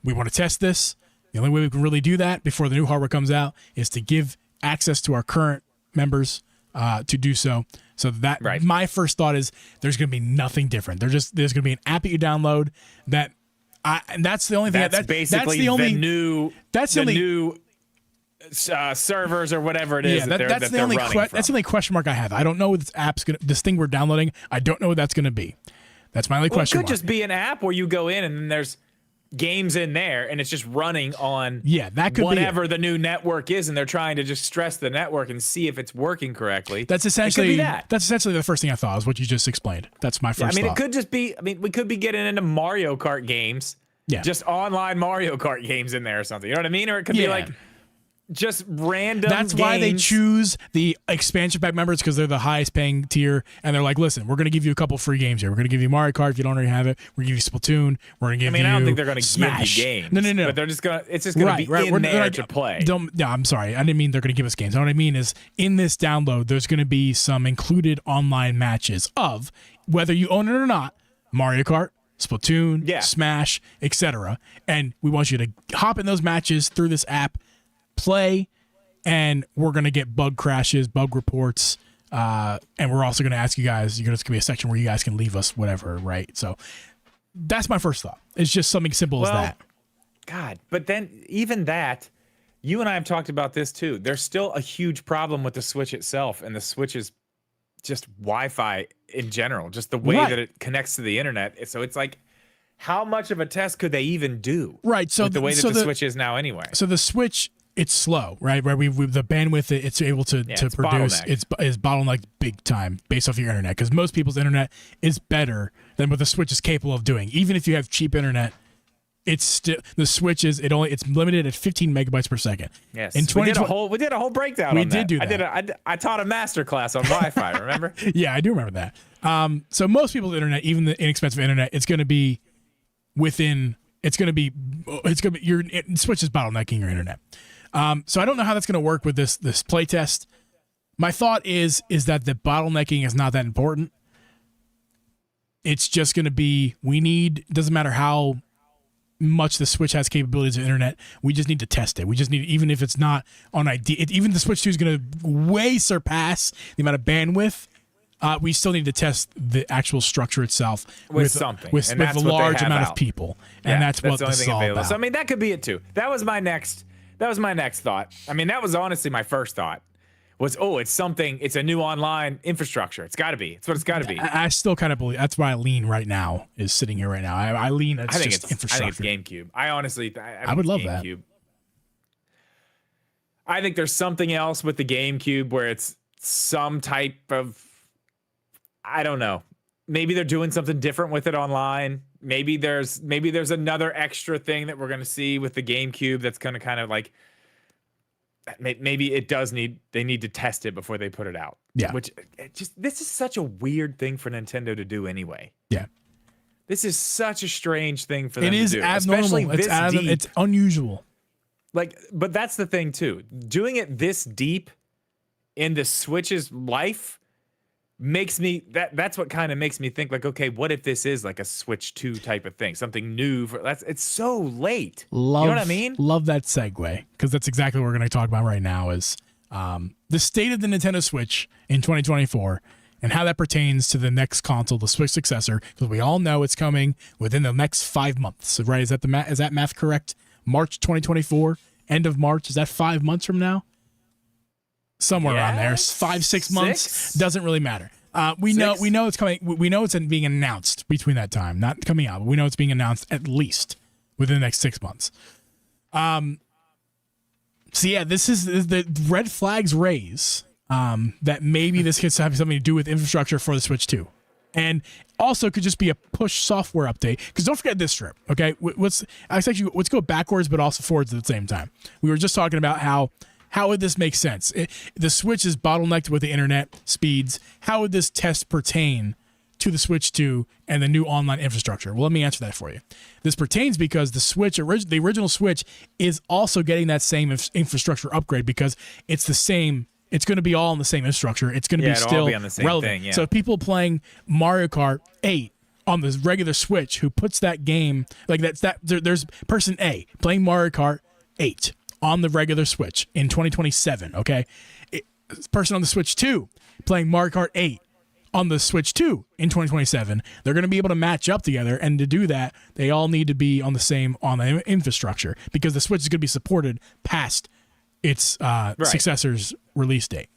Speaker 1: We want to test this. The only way we can really do that before the new hardware comes out is to give access to our current members to do so. So that my first thought is there's going to be nothing different. There's going to be an app that you download and that's the only thing.
Speaker 2: That's basically the new servers or whatever it is. That's the
Speaker 1: only question mark I have. I don't know what this thing we're downloading. I don't know what that's going to be. That's my only question mark.
Speaker 2: It could just be an app where you go in and then there's games in there and it's just running on
Speaker 1: that could
Speaker 2: whatever the new network is, and they're trying to just stress the network and see if it's working correctly.
Speaker 1: That's essentially the first thing I thought was what you just explained. That's my first thought.
Speaker 2: It could just be, we could be getting into Mario Kart games. Yeah. Just online Mario Kart games in there or something. You know what I mean? Or it could be like just random
Speaker 1: That's why they choose the expansion pack members, because they're the highest paying tier, and they're like, listen, we're going to give you a couple free games here. We're going to give you Mario Kart if you don't already have it. We're going to give you Splatoon. We're going to give you
Speaker 2: I don't think they're going to
Speaker 1: Smash.
Speaker 2: give you games.
Speaker 1: No.
Speaker 2: But it's just going to be in there to play.
Speaker 1: No, I'm sorry. I didn't mean they're going to give us games. What I mean is in this download, there's going to be some included online matches of, whether you own it or not, Mario Kart, Splatoon, Smash, etc. And we want you to hop in those matches through this app, play, and we're going to get bug crashes, bug reports, and we're also going to ask you guys, there's going to be a section where you guys can leave us whatever, right? So that's my first thought. It's just something simple as that.
Speaker 2: God, but then even that, you and I have talked about this too. There's still a huge problem with the Switch itself, and the Switch is just Wi-Fi in general, just the way that it connects to the internet. So it's like, how much of a test could they even do?
Speaker 1: Right. So
Speaker 2: with the way that the Switch is now anyway.
Speaker 1: So the Switch, it's slow, right? Where we the bandwidth it's able to produce is bottlenecked big time based off your internet, because most people's internet is better than what the Switch is capable of doing. Even if you have cheap internet, it's still the Switch is it's limited at 15 megabytes per second.
Speaker 2: Yes, we did a whole breakdown.
Speaker 1: We did do
Speaker 2: that. I taught a master class on Wi-Fi. Remember?
Speaker 1: Yeah, I do remember that. So most people's internet, even the inexpensive internet, it's going to be your Switch is bottlenecking your internet. So I don't know how that's going to work with this play test. My thought is that the bottlenecking is not that important. It's just going to be, doesn't matter how much the Switch has capabilities of internet, we just need to test it. We just need, even if it's not on ID, even the Switch 2 is going to way surpass the amount of bandwidth. We still need to test the actual structure itself with a large amount of people, and that's what this is all about.
Speaker 2: So that could be it too. That was my next thought. That was honestly my first thought. It's a new online infrastructure. It's got to be. It's what it's got to be.
Speaker 1: I still kind of believe that's why I lean right now is sitting here right now. I lean. I think it's infrastructure.
Speaker 2: I think it's GameCube. I honestly,
Speaker 1: I would love GameCube. That.
Speaker 2: I think there's something else with the GameCube where it's some type of, I don't know. Maybe they're doing something different with it online. Maybe there's another extra thing that we're going to see with the GameCube that's going to kind of like, maybe they need to test it before they put it out.
Speaker 1: Yeah.
Speaker 2: This is such a weird thing for Nintendo to do anyway.
Speaker 1: Yeah.
Speaker 2: This is such a strange thing for them to do.
Speaker 1: It is abnormal. It's unusual.
Speaker 2: But that's the thing too. Doing it this deep in the Switch's life makes me that's what kind of makes me think like, okay, what if this is like a Switch 2 type of thing, something new it's so late. You know what I mean?
Speaker 1: Love that segue, because that's exactly what we're going to talk about right now is the state of the Nintendo Switch in 2024 and how that pertains to the next console, the Switch successor, because we all know it's coming within the next 5 months, right? Is that math correct? March 2024, end of March, is that 5 months from now? Somewhere around there, 5-6 months, doesn't really matter. We know it's coming. We know it's being announced between that time, not coming out, but we know it's being announced at least within the next 6 months. So yeah, this is the red flags raise that maybe this could have something to do with infrastructure for the Switch 2. And also could just be a push software update. Because don't forget this, Strip. Okay, let's go backwards, but also forwards at the same time. We were just talking about how would this make sense? The Switch is bottlenecked with the internet speeds. How would this test pertain to the Switch 2 and the new online infrastructure? Well, let me answer that for you. This pertains because the original Switch is also getting that same infrastructure upgrade because it's the same. It's going to be all in the same infrastructure. It's going to be still on the same relevant. Thing, yeah. So people playing Mario Kart 8 on the regular Switch who puts that game like there's person A playing Mario Kart 8 on the regular Switch in 2027. Okay, person on the Switch 2 playing Mario Kart 8 on the Switch 2 in 2027. They're going to be able to match up together, and to do that, they all need to be on the same infrastructure because the Switch is going to be supported past its successor's release date.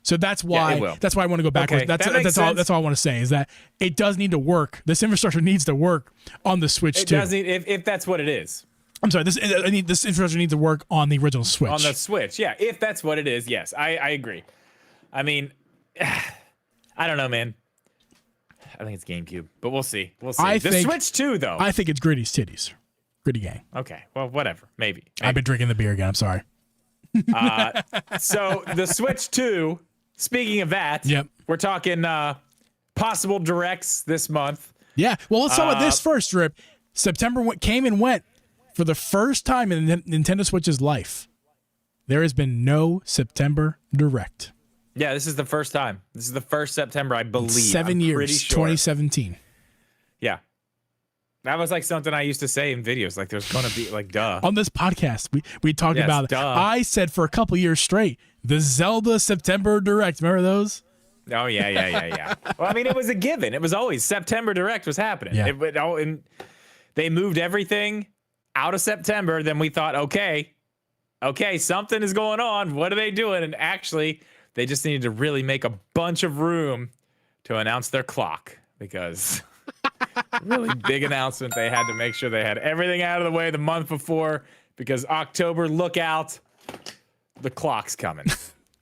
Speaker 1: So that's why I want to go backwards. Okay, that's all I want to say is that it does need to work. This infrastructure needs to work on the Switch too.
Speaker 2: It does need, if that's what it is.
Speaker 1: I'm sorry. This infrastructure needs to work on the original Switch.
Speaker 2: On the Switch, yeah. If that's what it is, yes, I agree. I mean, I don't know, man. I think it's GameCube, but we'll see. We'll see. The Switch 2, though.
Speaker 1: I think it's Gritty's titties. Gritty Gang.
Speaker 2: Okay, well, whatever. Maybe.
Speaker 1: I've been drinking the beer again. I'm sorry.
Speaker 2: So the Switch 2. Speaking of that, we're talking possible directs this month.
Speaker 1: Yeah. Well, let's talk about this first, Rip. September came and went for the first time in Nintendo Switch's life. There has been no September direct.
Speaker 2: Yeah, this is the first time. This is the first September, I believe.
Speaker 1: 7 years, sure. 2017.
Speaker 2: Yeah. That was like something I used to say in videos. Like there's going to be like, duh.
Speaker 1: On this podcast, we talked about it. Duh. I said for a couple years straight, the Zelda September Direct. Remember those?
Speaker 2: Oh, yeah. Well, I mean, it was a given. It was always September Direct was happening.
Speaker 1: Yeah.
Speaker 2: And they moved everything out of September. Then we thought, okay, something is going on. What are they doing? And actually, they just needed to really make a bunch of room to announce their clock because really big announcement. They had to make sure they had everything out of the way the month before because October, look out, the clock's coming.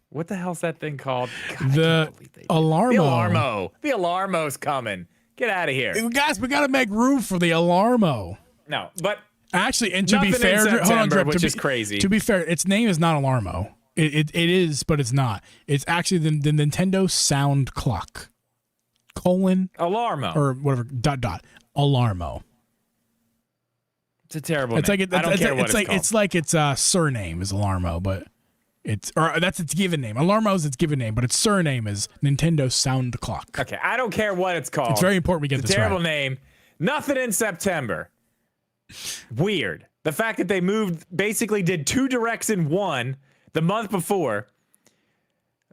Speaker 2: What the hell's that thing called? God,
Speaker 1: the Alarmo.
Speaker 2: The Alarmo's coming. Get out of here.
Speaker 1: Guys, we got to make room for the Alarmo.
Speaker 2: No, but
Speaker 1: actually, and to be fair,
Speaker 2: which is crazy.
Speaker 1: To be fair, its name is not Alarmo. It is, but it's not. It's actually the Nintendo Sound Clock.
Speaker 2: Alarmo.
Speaker 1: Or whatever, Alarmo.
Speaker 2: It's a terrible
Speaker 1: it's
Speaker 2: name.
Speaker 1: Like
Speaker 2: I don't care what it's called.
Speaker 1: It's like its surname is Alarmo, but that's its given name. Alarmo is its given name, but its surname is Nintendo Sound Clock.
Speaker 2: Okay, I don't care what it's called.
Speaker 1: It's very important we get this right.
Speaker 2: Terrible name. Nothing in September. Weird. The fact that they basically did 2 directs in one the month before,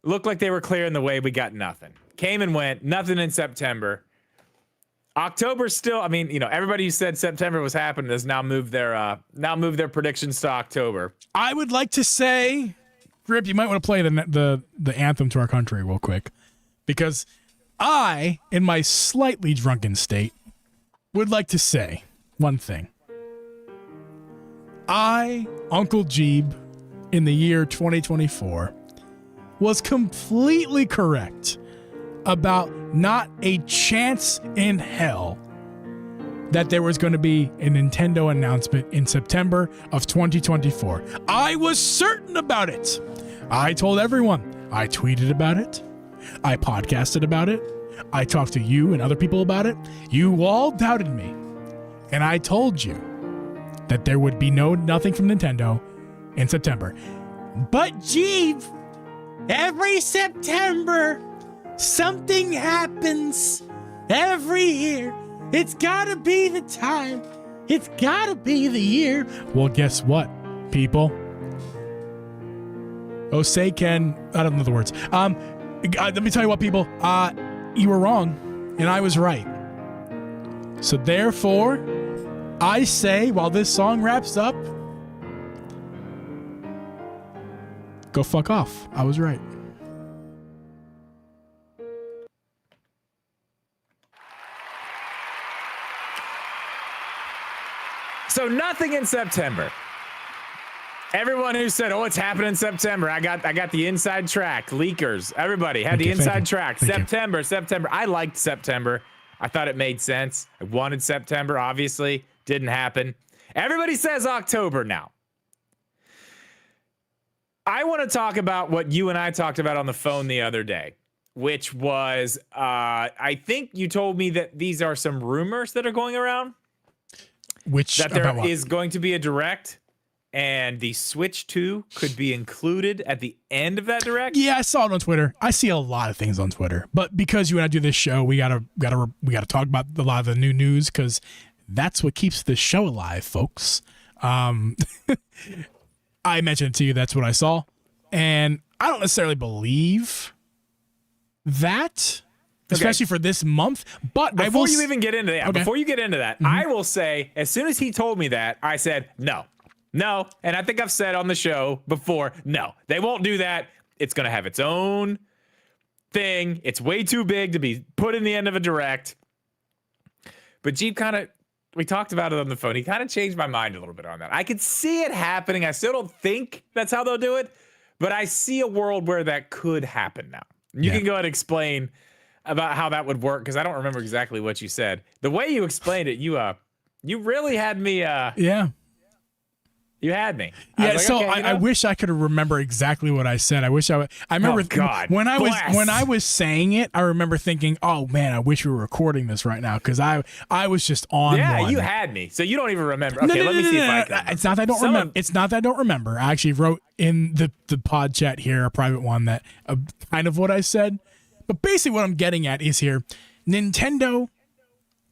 Speaker 2: looked like they were clearing the way. We got nothing. Came and went. Nothing in September. October still. I mean, everybody who said September was happening has now moved their predictions to October.
Speaker 1: I would like to say, Grip, you might want to play the anthem to our country real quick, because I, in my slightly drunken state, would like to say one thing. I, Uncle Jeeb, in the year 2024, was completely correct about not a chance in hell that there was going to be a Nintendo announcement in September of 2024. I was certain about it. I told everyone. I tweeted about it. I podcasted about it. I talked to you and other people about it. You all doubted me. And I told you that there would be nothing from Nintendo in September. But Jeeve, every September, something happens every year. It's gotta be the time. It's gotta be the year. Well, guess what, people? Oh, say Ken. I don't know the words. Let me tell you what, people. You were wrong, and I was right. So therefore, I say, while this song wraps up, go fuck off. I was right.
Speaker 2: So nothing in September. Everyone who said, "Oh, it's happening in September," I got the inside track. Leakers, everybody had the inside track. September. I liked September. I thought it made sense. I wanted September. Obviously, didn't happen. Everybody says October now. I want to talk about what you and I talked about on the phone the other day, which was, I think you told me that these are some rumors that are going around. That there is going to be a direct, and the Switch 2 could be included at the end of that direct.
Speaker 1: Yeah, I saw it on Twitter. I see a lot of things on Twitter, but because you and I do this show, we gotta talk about a lot of the new news because that's what keeps the show alive, folks. I mentioned it to you. That's what I saw, and I don't necessarily believe that, especially for this month. But
Speaker 2: before you even get into that, I will say, as soon as he told me that, I said no, and I think I've said on the show before, no, they won't do that. It's gonna have its own thing. It's way too big to be put in the end of a direct. But Jeep we talked about it on the phone. He kind of changed my mind a little bit on that. I could see it happening. I still don't think that's how they'll do it, but I see a world where that could happen now. You can go ahead and explain about how that would work, because I don't remember exactly what you said. The way you explained it, you really had me. You had me.
Speaker 1: Yeah, I wish I could remember exactly what I said. I wish I remember when I was saying it, I remember thinking, "Oh man, I wish we were recording this right now," because I was just on.
Speaker 2: Yeah,
Speaker 1: one.
Speaker 2: You had me, so you don't even remember. Okay, let me see if I can.
Speaker 1: It's not that I don't remember. It's not that I don't remember. I actually wrote in the pod chat here, a private one, that kind of what I said. But basically, what I'm getting at is here, Nintendo.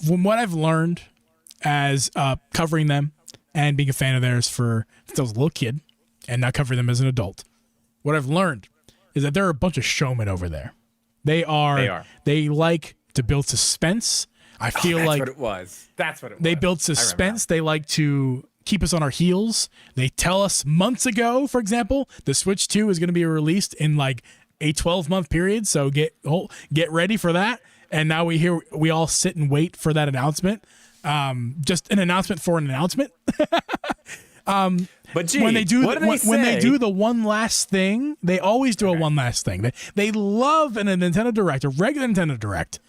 Speaker 1: From what I've learned as covering them and being a fan of theirs since I was a little kid and now covering them as an adult, what I've learned is that there are a bunch of showmen over there. They are. They like to build suspense. I feel
Speaker 2: that's
Speaker 1: like
Speaker 2: what it was. That's what it was.
Speaker 1: They build suspense. They like to keep us on our heels. They tell us months ago, for example, the Switch 2 is going to be released in like a 12-month period. So get ready for that. And now we all sit and wait for that announcement. Just an announcement for an announcement.
Speaker 2: But gee,
Speaker 1: when they do the one last thing, they always do a one last thing. They love in a Nintendo Direct, a regular Nintendo Direct.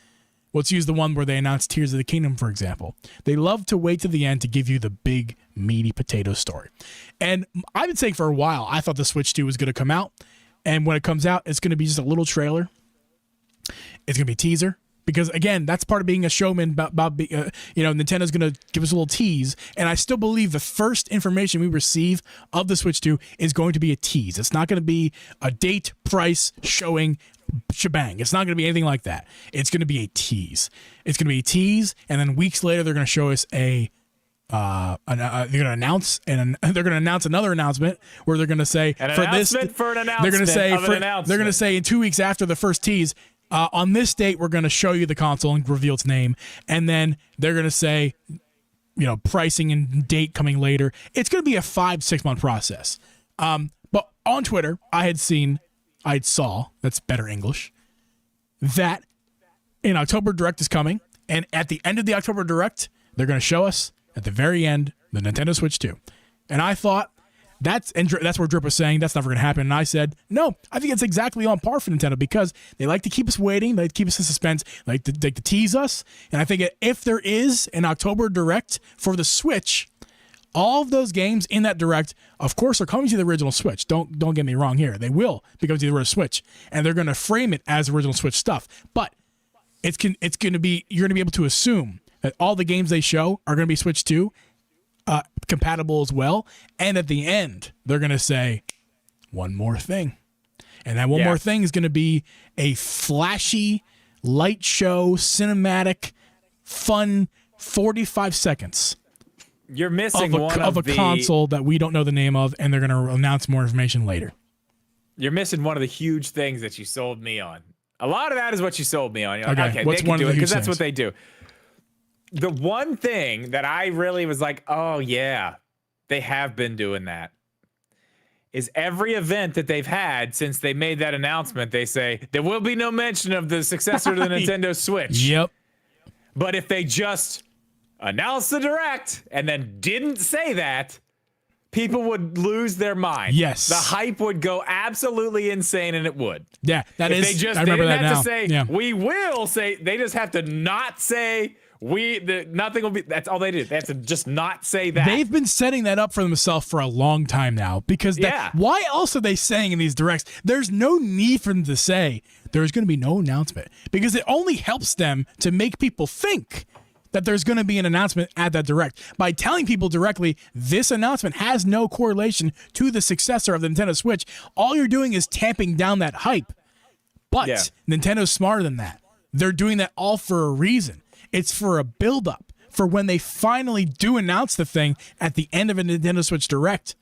Speaker 1: Let's use the one where they announced Tears of the Kingdom, for example. They love to wait to the end to give you the big, meaty potato story. And I've been saying for a while, I thought the Switch 2 was going to come out. And when it comes out, it's going to be just a little trailer. It's going to be a teaser. Because, again, that's part of being a showman about Nintendo's going to give us a little tease. And I still believe the first information we receive of the Switch 2 is going to be a tease. It's not going to be a date, price, showing, shebang. It's not going to be anything like that. It's going to be a tease. It's going to be a tease, and then weeks later they're going to show us they're going to announce another announcement where they're going to say
Speaker 2: they're going
Speaker 1: to say in 2 weeks after the first tease, on this date, we're going to show you the console and reveal its name. And then they're going to say, pricing and date coming later. It's going to be a 5-6 month process. But on Twitter, I saw, that's better English, that an October Direct is coming. And at the end of the October Direct, they're going to show us at the very end the Nintendo Switch 2. And I thought, that's where Drip was saying that's never going to happen. And I said, no, I think it's exactly on par for Nintendo because they like to keep us waiting. They like to keep us in suspense. They like to tease us. And I think if there is an October Direct for the Switch, all of those games in that Direct, of course, are coming to the original Switch. Don't get me wrong here. They will be coming to the original Switch. And they're going to frame it as original Switch stuff. But you're going to be able to assume that all the games they show are going to be Switch 2 compatible as well, and at the end they're going to say one more thing, and that one more thing is going to be a flashy light show, cinematic, fun 45 seconds.
Speaker 2: You're missing
Speaker 1: of a console that we don't know the name of, and they're going to announce more information later.
Speaker 2: You're missing one of the huge things that you sold me on. A lot of that is what you sold me on. You're like, okay,
Speaker 1: what's
Speaker 2: they can
Speaker 1: one
Speaker 2: do
Speaker 1: of the
Speaker 2: it because
Speaker 1: huge
Speaker 2: that's
Speaker 1: things?
Speaker 2: what they do. The one thing that I really was like, oh yeah, they have been doing that, is every event that they've had since they made that announcement, they say there will be no mention of the successor to the Nintendo Switch.
Speaker 1: Yep.
Speaker 2: But if they just announced the Direct and then didn't say that, people would lose their mind.
Speaker 1: Yes.
Speaker 2: The hype would go absolutely insane, and it would.
Speaker 1: Yeah,
Speaker 2: If they
Speaker 1: remember
Speaker 2: didn't
Speaker 1: that
Speaker 2: have
Speaker 1: now.
Speaker 2: to say,
Speaker 1: Yeah.
Speaker 2: we will say, they just have to not say, nothing will be, that's all they do. They have to just not say that.
Speaker 1: They've been setting that up for themselves for a long time now because why else are they saying in these directs? There's no need for them to say there's going to be no announcement because it only helps them to make people think that there's going to be an announcement at that direct. By telling people directly, this announcement has no correlation to the successor of the Nintendo Switch, all you're doing is tamping down that hype. But Nintendo's smarter than that. They're doing that all for a reason. It's for a build-up for when they finally do announce the thing at the end of a Nintendo Switch Direct.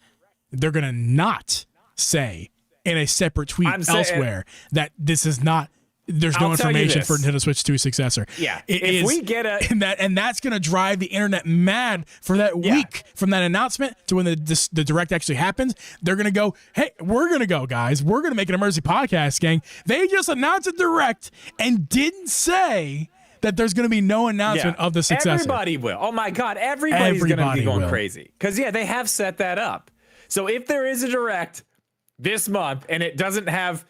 Speaker 1: They're going to not say in a separate tweet elsewhere that this is not, there's no information for Nintendo Switch 2 successor.
Speaker 2: Yeah. If we get
Speaker 1: and that's going to drive the internet mad for that week from that announcement to when the Direct actually happens. They're going to go, hey, we're going to go, guys. We're going to make an emergency podcast, gang. They just announced a Direct and didn't say that there's going to be no announcement of the successor.
Speaker 2: Everybody will. Oh, my God. Everybody's going to be going crazy. Because, they have set that up. So if there is a Direct this month and it doesn't have,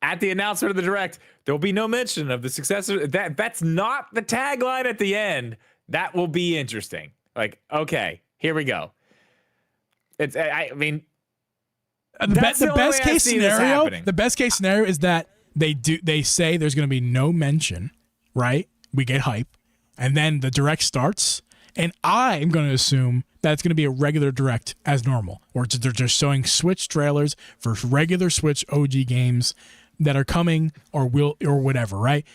Speaker 2: at the announcement of the Direct, there will be no mention of the successor. That's not the tagline at the end. That will be interesting. Like, okay, here we go. I mean,
Speaker 1: the best case scenario is that they say there's going to be no mention, right? We get hype, and then the Direct starts, and I'm going to assume that it's going to be a regular Direct as normal, or they're just showing Switch trailers for regular Switch OG games that are coming or whatever, right?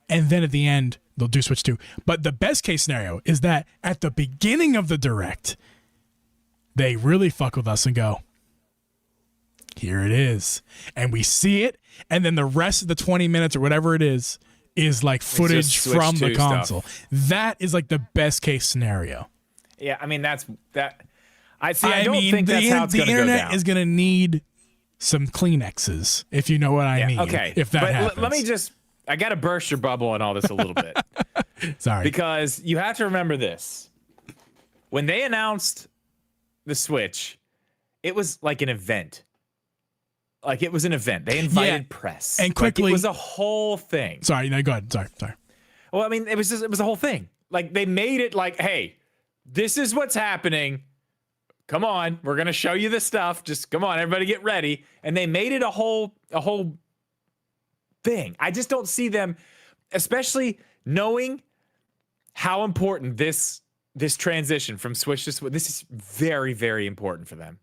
Speaker 1: And then at the end, they'll do Switch 2. But the best case scenario is that at the beginning of the Direct, they really fuck with us and go, here it is. And we see it, and then the rest of the 20 minutes or whatever it is like footage from the console.
Speaker 2: Stuff.
Speaker 1: That is like the best case scenario.
Speaker 2: Yeah, I mean, that's that. I don't think that's how it's going to go down. The internet
Speaker 1: is going to need some Kleenexes, if you know what I mean.
Speaker 2: Okay.
Speaker 1: If that happens.
Speaker 2: Let me I got to burst your bubble on all this a little bit.
Speaker 1: Sorry.
Speaker 2: Because you have to remember this. When they announced the Switch, it was like an event. Like, it was an event. They invited press.
Speaker 1: And quickly.
Speaker 2: Like, it was a whole thing.
Speaker 1: Sorry, no, go ahead. Sorry.
Speaker 2: Well, I mean, it was a whole thing. Like, they made it like, hey, this is what's happening. Come on, we're gonna show you the stuff. Just come on, everybody get ready. And they made it a whole thing. I just don't see them, especially knowing how important this transition from Switch to Switch. This is very, very important for them.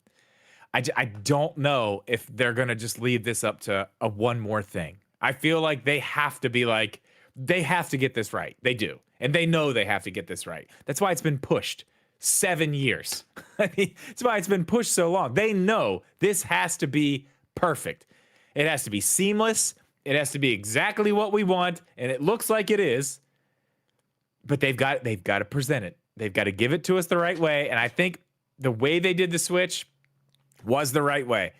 Speaker 2: I don't know if they're gonna just leave this up to a one more thing. I feel like they have to get this right. They do, and they know they have to get this right. That's why it's been pushed 7 years. I mean, that's why it's been pushed so long. They know this has to be perfect. It has to be seamless. It has to be exactly what we want, and it looks like it is. But they've got to present it. They've got to give it to us the right way, and I think the way they did the Switch was the right way.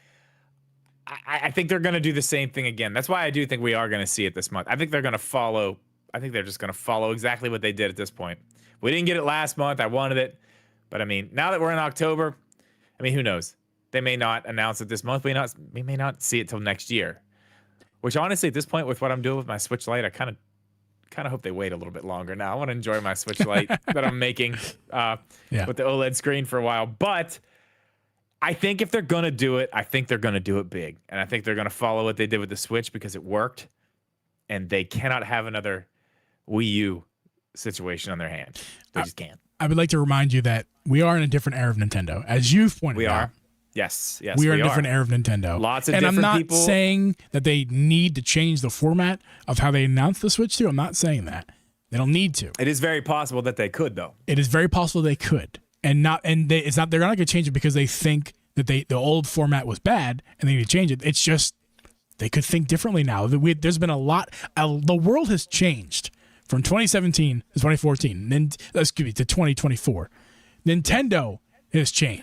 Speaker 2: I think they're going to do the same thing again. That's why I do think we are going to see it this month. I think they're going to follow. I think they're just going to follow exactly what they did at this point. We didn't get it last month. I wanted it. But, I mean, now that we're in October, I mean, who knows? They may not announce it this month. We may not see it till next year. Which, honestly, at this point, with what I'm doing with my Switch Lite, I kind of hope they wait a little bit longer now. I want to enjoy my Switch Lite that I'm making with the OLED screen for a while. But I think if they're going to do it, I think they're going to do it big. And I think they're going to follow what they did with the Switch because it worked. And they cannot have another Wii U situation on their hands. They just can't.
Speaker 1: I would like to remind you that we are in a different era of Nintendo, as you've pointed out.
Speaker 2: We are. Yes,
Speaker 1: we are in a different era of Nintendo.
Speaker 2: Lots of
Speaker 1: and
Speaker 2: different
Speaker 1: I'm not
Speaker 2: people.
Speaker 1: saying that they need to change the format of how they announce the Switch 2. I'm not saying that. They don't need to.
Speaker 2: It is very possible that they could, though.
Speaker 1: It is very possible they could. They're not going to change it because they think that the old format was bad and they need to change it. It's just they could think differently now. There's been a lot. The world has changed from 2017 to 2014, to 2024. Nintendo has changed.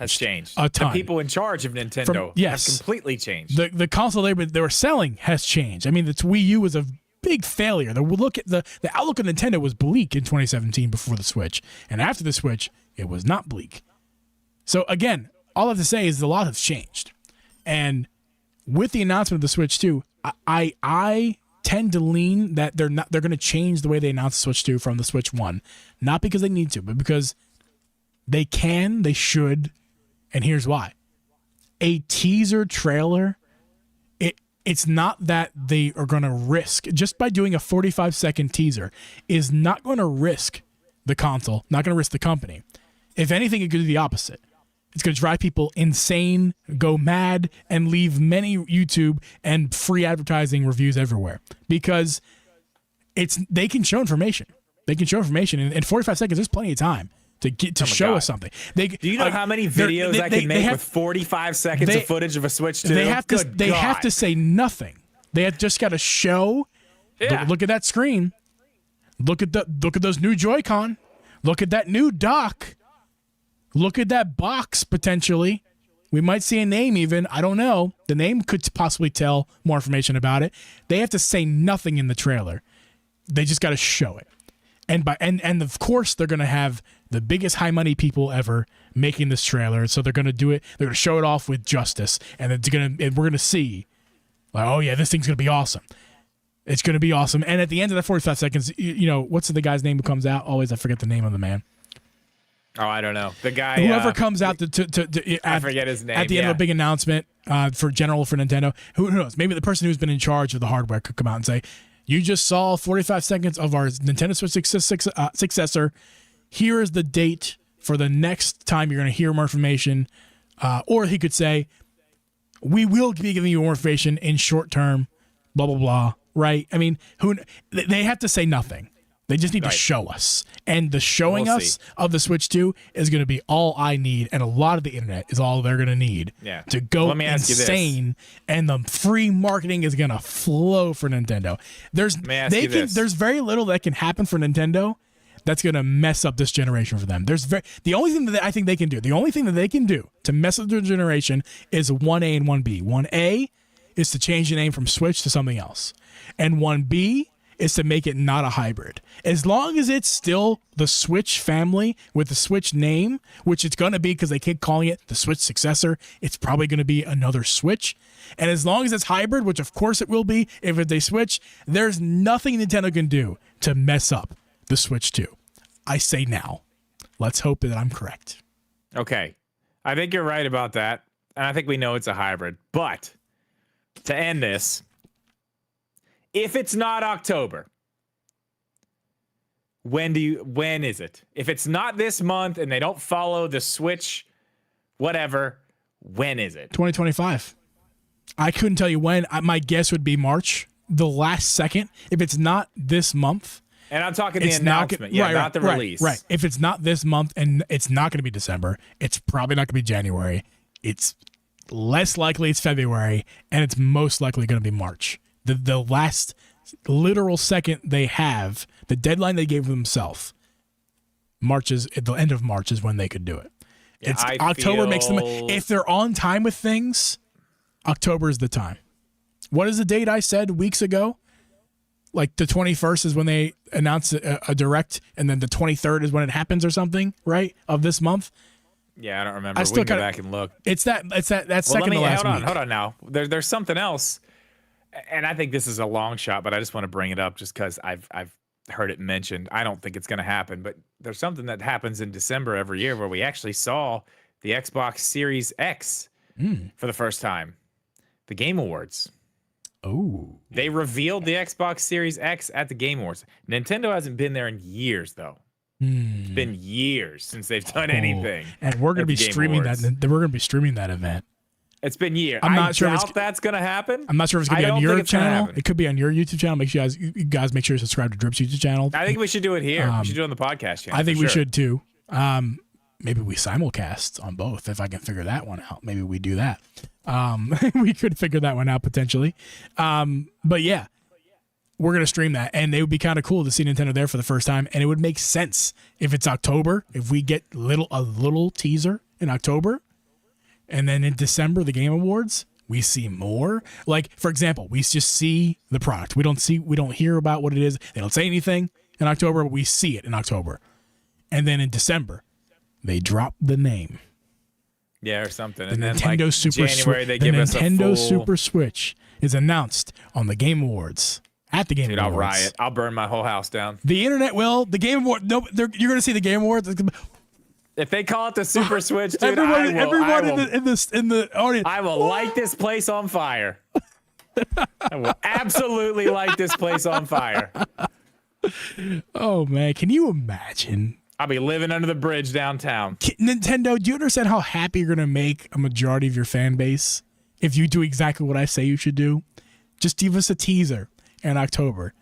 Speaker 1: A ton.
Speaker 2: The people in charge of Nintendo have completely changed.
Speaker 1: The console they were selling has changed. I mean, the Wii U was a big failure. The outlook of Nintendo was bleak in 2017 before the Switch, and after the Switch, it was not bleak. So again, all I have to say is a lot has changed. And with the announcement of the Switch 2, I tend to lean that they're going to change the way they announce the Switch 2 from the Switch 1. Not because they need to, but because they can, they should, and here's why. A teaser trailer, it's not that they are going to risk, just by doing a 45-second teaser, is not going to risk the console, not going to risk the company. If anything, it could do the opposite. It's going to drive people insane, go mad, and leave many YouTube and free advertising reviews everywhere. Because they can show information. They can show information. In 45 seconds, there's plenty of time to show us something.
Speaker 2: Do you know how many videos I can make with 45 seconds of footage of a Switch 2?
Speaker 1: They have to say nothing. They have just got to show.
Speaker 2: Yeah.
Speaker 1: Look at that screen. Look at those new Joy-Con. Look at that new dock. Look at that box, potentially. We might see a name even. I don't know. The name could possibly tell more information about it. They have to say nothing in the trailer. They just got to show it. And of course, they're going to have the biggest high money people ever making this trailer. So they're going to do it. They're going to show it off with justice. And we're going to see, like, oh, yeah, this thing's going to be awesome. It's going to be awesome. And at the end of that 45 seconds, what's the guy's name who comes out? Always, I forget the name of the man.
Speaker 2: Oh, I don't know. The guy.
Speaker 1: Whoever comes out
Speaker 2: I forget his name.
Speaker 1: At the end of a big announcement for Nintendo. Who knows? Maybe the person who's been in charge of the hardware could come out and say, you just saw 45 seconds of our Nintendo Switch successor. Here is the date for the next time you're going to hear more information. Or he could say, we will be giving you more information in short term, blah, blah, blah. Right? I mean, they have to say nothing. They just need to show us. And the showing us of the Switch 2 is going to be all I need. And a lot of the internet is all they're going to need to go insane. And the free marketing is going to flow for Nintendo. There's very little that can happen for Nintendo that's going to mess up this generation for them. The only thing that I think they can do, to mess up their generation is 1A and 1B. 1A is to change the name from Switch to something else. And 1B is to make it not a hybrid. As long as it's still the Switch family with the Switch name, which it's going to be because they keep calling it the Switch successor, it's probably going to be another Switch. And as long as it's hybrid, which of course it will be if they switch, there's nothing Nintendo can do to mess up the Switch 2. I say now. Let's hope that I'm correct.
Speaker 2: Okay. I think you're right about that. And I think we know it's a hybrid. But to end this, if it's not October, when is it? If it's not this month and they don't follow the Switch, whatever, when is it?
Speaker 1: 2025. I couldn't tell you when. My guess would be March, the last second. If it's not this month.
Speaker 2: And I'm talking the announcement, not the release.
Speaker 1: Right. If it's not this month and it's not going to be December, it's probably not going to be January. It's less likely it's February, and it's most likely going to be March. The last literal second they have, the deadline they gave themselves, at the end of March is when they could do it. October makes them, if they're on time with things, October is the time. What is the date I said weeks ago? Like the 21st is when they announce a direct, and then the 23rd is when it happens or something, right? Of this month.
Speaker 2: Yeah, I don't remember. We can go back and look.
Speaker 1: It's that second to last week.
Speaker 2: Hold on now. There's something else. And I think this is a long shot, but I just want to bring it up just because I've heard it mentioned. I don't think it's going to happen, but there's something that happens in December every year where we actually saw the Xbox Series X for the first time. The Game Awards.
Speaker 1: Oh.
Speaker 2: They revealed the Xbox Series X at the Game Awards. Nintendo hasn't been there in years, though. It's been years since they've done anything.
Speaker 1: And we're going to be streaming that. We're going to be streaming that event.
Speaker 2: It's been years.
Speaker 1: I'm not sure
Speaker 2: if that's going to happen.
Speaker 1: I'm not sure if it's going to be on your channel. It could be on your YouTube channel. Make sure you guys make sure you subscribe to Drip's YouTube channel.
Speaker 2: I think we should do it here. We should do it on the podcast channel.
Speaker 1: I think we should too. Maybe we simulcast on both if I can figure that one out. Maybe we do that. We could figure that one out potentially. But yeah, we're going to stream that. And it would be kind of cool to see Nintendo there for the first time. And it would make sense if it's October, if we get a little teaser in October. And then in December, the Game Awards, we see more. Like, for example, we just see the product. We don't hear about what it is. They don't say anything in October, but we see it in October. And then in December, they drop the name.
Speaker 2: Yeah, or something.
Speaker 1: The
Speaker 2: And then
Speaker 1: Nintendo
Speaker 2: like
Speaker 1: Super
Speaker 2: January,
Speaker 1: Switch.
Speaker 2: they
Speaker 1: The
Speaker 2: give us a
Speaker 1: Nintendo
Speaker 2: full.
Speaker 1: Super Switch is announced on the Game Awards. At the Game
Speaker 2: Dude,
Speaker 1: Awards.
Speaker 2: I'll riot. I'll burn my whole house down.
Speaker 1: The internet will. The Game Awards. No, you're going to see the Game Awards.
Speaker 2: If they call it the Super Switch, dude,
Speaker 1: Everyone
Speaker 2: I will,
Speaker 1: in the audience.
Speaker 2: I will light this place on fire. I will absolutely light this place on fire.
Speaker 1: Oh man, can you imagine?
Speaker 2: I'll be living under the bridge downtown.
Speaker 1: Nintendo, do you understand how happy you're going to make a majority of your fan base if you do exactly what I say you should do? Just give us a teaser in October.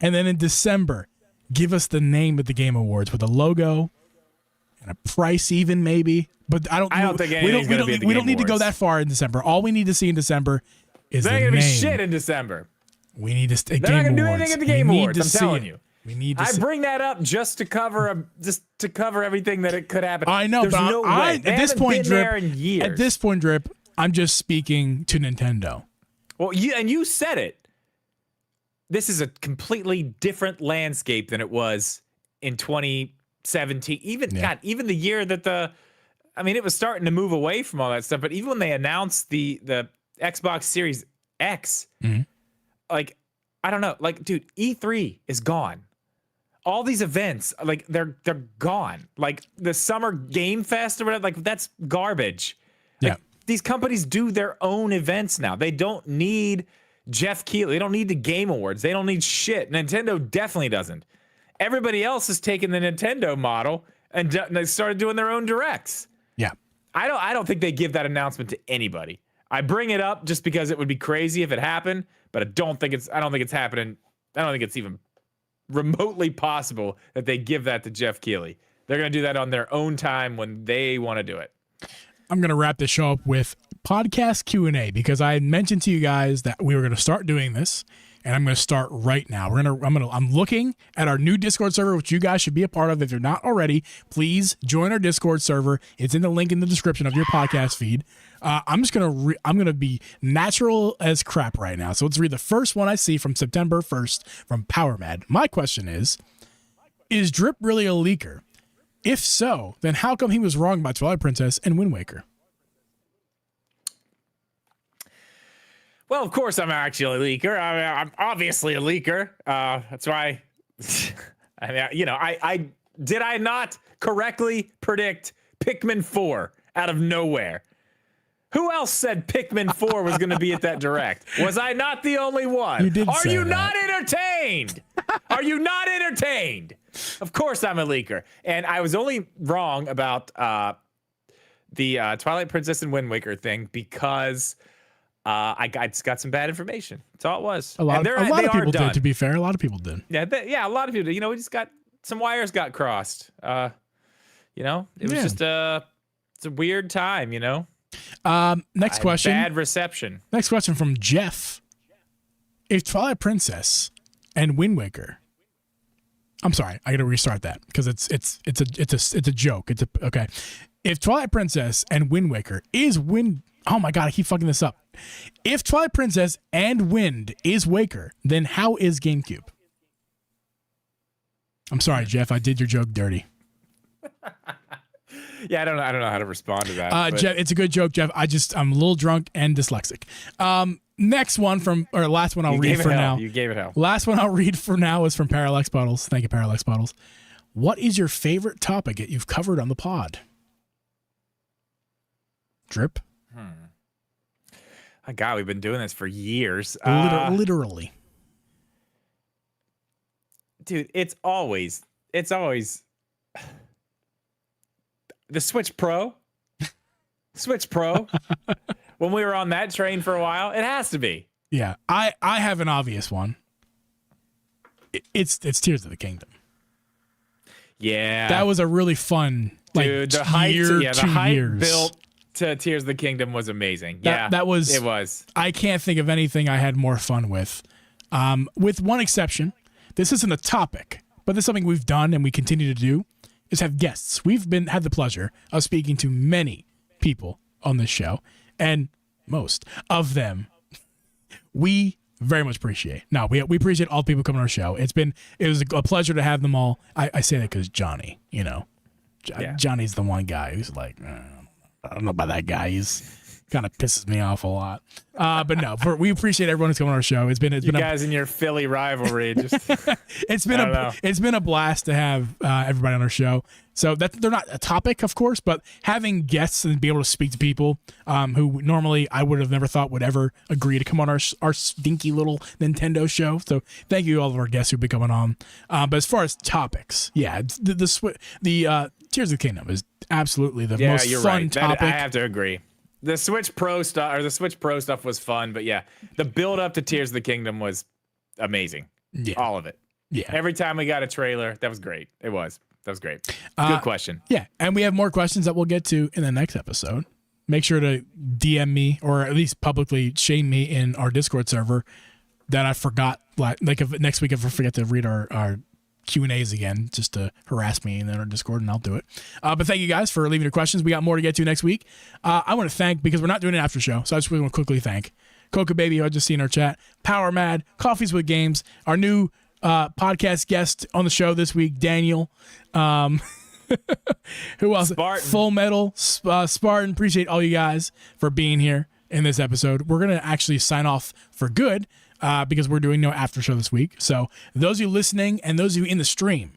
Speaker 1: And then in December, give us the name of the Game Awards with a logo and a price even maybe. But I don't
Speaker 2: think
Speaker 1: we
Speaker 2: anything's gonna be at the
Speaker 1: we
Speaker 2: Game
Speaker 1: don't need to go
Speaker 2: Awards.
Speaker 1: that far in December. All we need to see in December is
Speaker 2: There
Speaker 1: the
Speaker 2: ain't
Speaker 1: name.
Speaker 2: gonna be shit in December.
Speaker 1: We need to
Speaker 2: They're not gonna do anything at the Game Awards. I'm telling you.
Speaker 1: We need to
Speaker 2: I
Speaker 1: see.
Speaker 2: bring that up just to cover everything that it could happen.
Speaker 1: I know,
Speaker 2: There's
Speaker 1: but
Speaker 2: no
Speaker 1: I,
Speaker 2: way. They
Speaker 1: at this
Speaker 2: haven't
Speaker 1: point,
Speaker 2: been
Speaker 1: Drip.
Speaker 2: there in years.
Speaker 1: At this point, Drip, I'm just speaking to Nintendo.
Speaker 2: Well, you said it. This is a completely different landscape than it was in 2017. Even the year that it was starting to move away from all that stuff. But even when they announced the Xbox Series X, like, I don't know, like, dude, E3 is gone. All these events, like, they're gone. Like the Summer Game Fest or whatever, like, that's garbage. Like,
Speaker 1: Yeah.
Speaker 2: these companies do their own events now. They don't need Jeff Keighley. They don't need the Game Awards. They don't need shit. Nintendo definitely doesn't. Everybody else has taken the Nintendo model and they started doing their own directs.
Speaker 1: Yeah.
Speaker 2: I don't think they give that announcement to anybody. I bring it up just because it would be crazy if it happened, but I don't think it's happening. I don't think it's even remotely possible that they give that to Jeff Keighley. They're going to do that on their own time when they want to do it.
Speaker 1: I'm going to wrap this show up with podcast Q&A because I had mentioned to you guys that we were going to start doing this, and I'm going to start right now. I'm looking at our new Discord server, which you guys should be a part of. If you're not already, please join our Discord server. It's in the link in the description of your podcast feed. I'm going to be natural as crap right now. So let's read the first one I see from September 1st from PowerMad. My question is Drip really a leaker? If so, then how come he was wrong about Twilight Princess and Wind Waker?
Speaker 2: Well, of course I'm actually a leaker. I'm obviously a leaker. That's why. I did I not correctly predict Pikmin 4 out of nowhere? Who else said Pikmin 4 was going to be at that direct? Was I not the only one?
Speaker 1: You did
Speaker 2: Are
Speaker 1: say
Speaker 2: you
Speaker 1: that.
Speaker 2: not entertained? Are you not entertained? Of course I'm a leaker. And I was only wrong about the Twilight Princess and Wind Waker thing because I got some bad information. That's all it was.
Speaker 1: A lot of people
Speaker 2: done.
Speaker 1: did, to be fair. A lot of people did.
Speaker 2: Yeah, a lot of people did. We just got some wires got crossed. It was just it's a weird time,
Speaker 1: Next question.
Speaker 2: Bad reception.
Speaker 1: Next question from Jeff. If Twilight Princess and Wind Waker, I'm sorry, I got to restart that because it's a joke. Okay. If Twilight Princess and Wind Waker is Wind, oh my god, I keep fucking this up. If Twilight Princess and Wind is Waker, then how is GameCube? I'm sorry, Jeff, I did your joke dirty.
Speaker 2: Yeah, I don't know how to respond to that. but-
Speaker 1: Jeff, it's a good joke, Jeff. I'm a little drunk and dyslexic. Next one last one I'll read for now.
Speaker 2: You gave it hell.
Speaker 1: Last one I'll read for now is from Parallax Bottles. Thank you, Parallax Bottles. What is your favorite topic that you've covered on the pod? Drip?
Speaker 2: Oh, God, we've been doing this for years.
Speaker 1: Literally.
Speaker 2: Dude, it's always the Switch Pro. Switch Pro. When we were on that train for a while, it has to be.
Speaker 1: Yeah, I have an obvious one. It's Tears of the Kingdom.
Speaker 2: Yeah.
Speaker 1: That was a really fun
Speaker 2: Dude, the hype,
Speaker 1: the
Speaker 2: hype built to Tears of the Kingdom was amazing.
Speaker 1: That was.
Speaker 2: It was.
Speaker 1: I can't think of anything I had more fun with one exception. This isn't a topic, but this is something we've done and we continue to do, is have guests. We've had the pleasure of speaking to many people on this show, and most of them we very much appreciate. Now, we appreciate all the people coming on our show. It was a pleasure to have them all. I say that because Johnny, Johnny's the one guy who's like, don't know about that guy. He's kind of pisses me off a lot. But no, we appreciate everyone who's coming on our show. It's been
Speaker 2: You guys in your Philly rivalry. Just
Speaker 1: it's been a blast to have everybody on our show. So that they're not a topic, of course, but having guests and be able to speak to people who normally I would have never thought would ever agree to come on our stinky little Nintendo show. So thank you to all of our guests who've been coming on. But as far as topics, yeah, the Tears of the Kingdom is absolutely the most fun topic.
Speaker 2: I have to agree. The Switch Pro stuff was fun, but yeah, the build up to Tears of the Kingdom was amazing.
Speaker 1: Yeah.
Speaker 2: All of it.
Speaker 1: Yeah.
Speaker 2: Every time we got a trailer, that was great. That was great. Good question.
Speaker 1: Yeah, and we have more questions that we'll get to in the next episode. Make sure to DM me or at least publicly shame me in our Discord server that I forgot. Like if next week if I forget to read our Q&As again, just to harass me in our Discord, and I'll do it. But thank you guys for leaving your questions. We got more to get to next week. I want to thank, because we're not doing an after show, so I just want to quickly thank Coca Baby, who I just seen in our chat, Power Mad, Coffees with Games, our new podcast guest on the show this week, Daniel. Who else?
Speaker 2: Spartan.
Speaker 1: Full Metal, Spartan. Appreciate all you guys for being here in this episode. We're going to actually sign off for good because we're doing no after show this week. So those of you listening and those of you in the stream,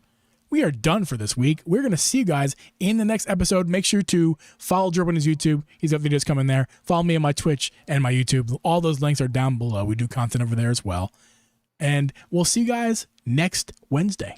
Speaker 1: we are done for this week. We're going to see you guys in the next episode. Make sure to follow Drip on his YouTube. He's got videos coming there. Follow me on my Twitch and my YouTube. All those links are down below. We do content over there as well. And we'll see you guys next Wednesday.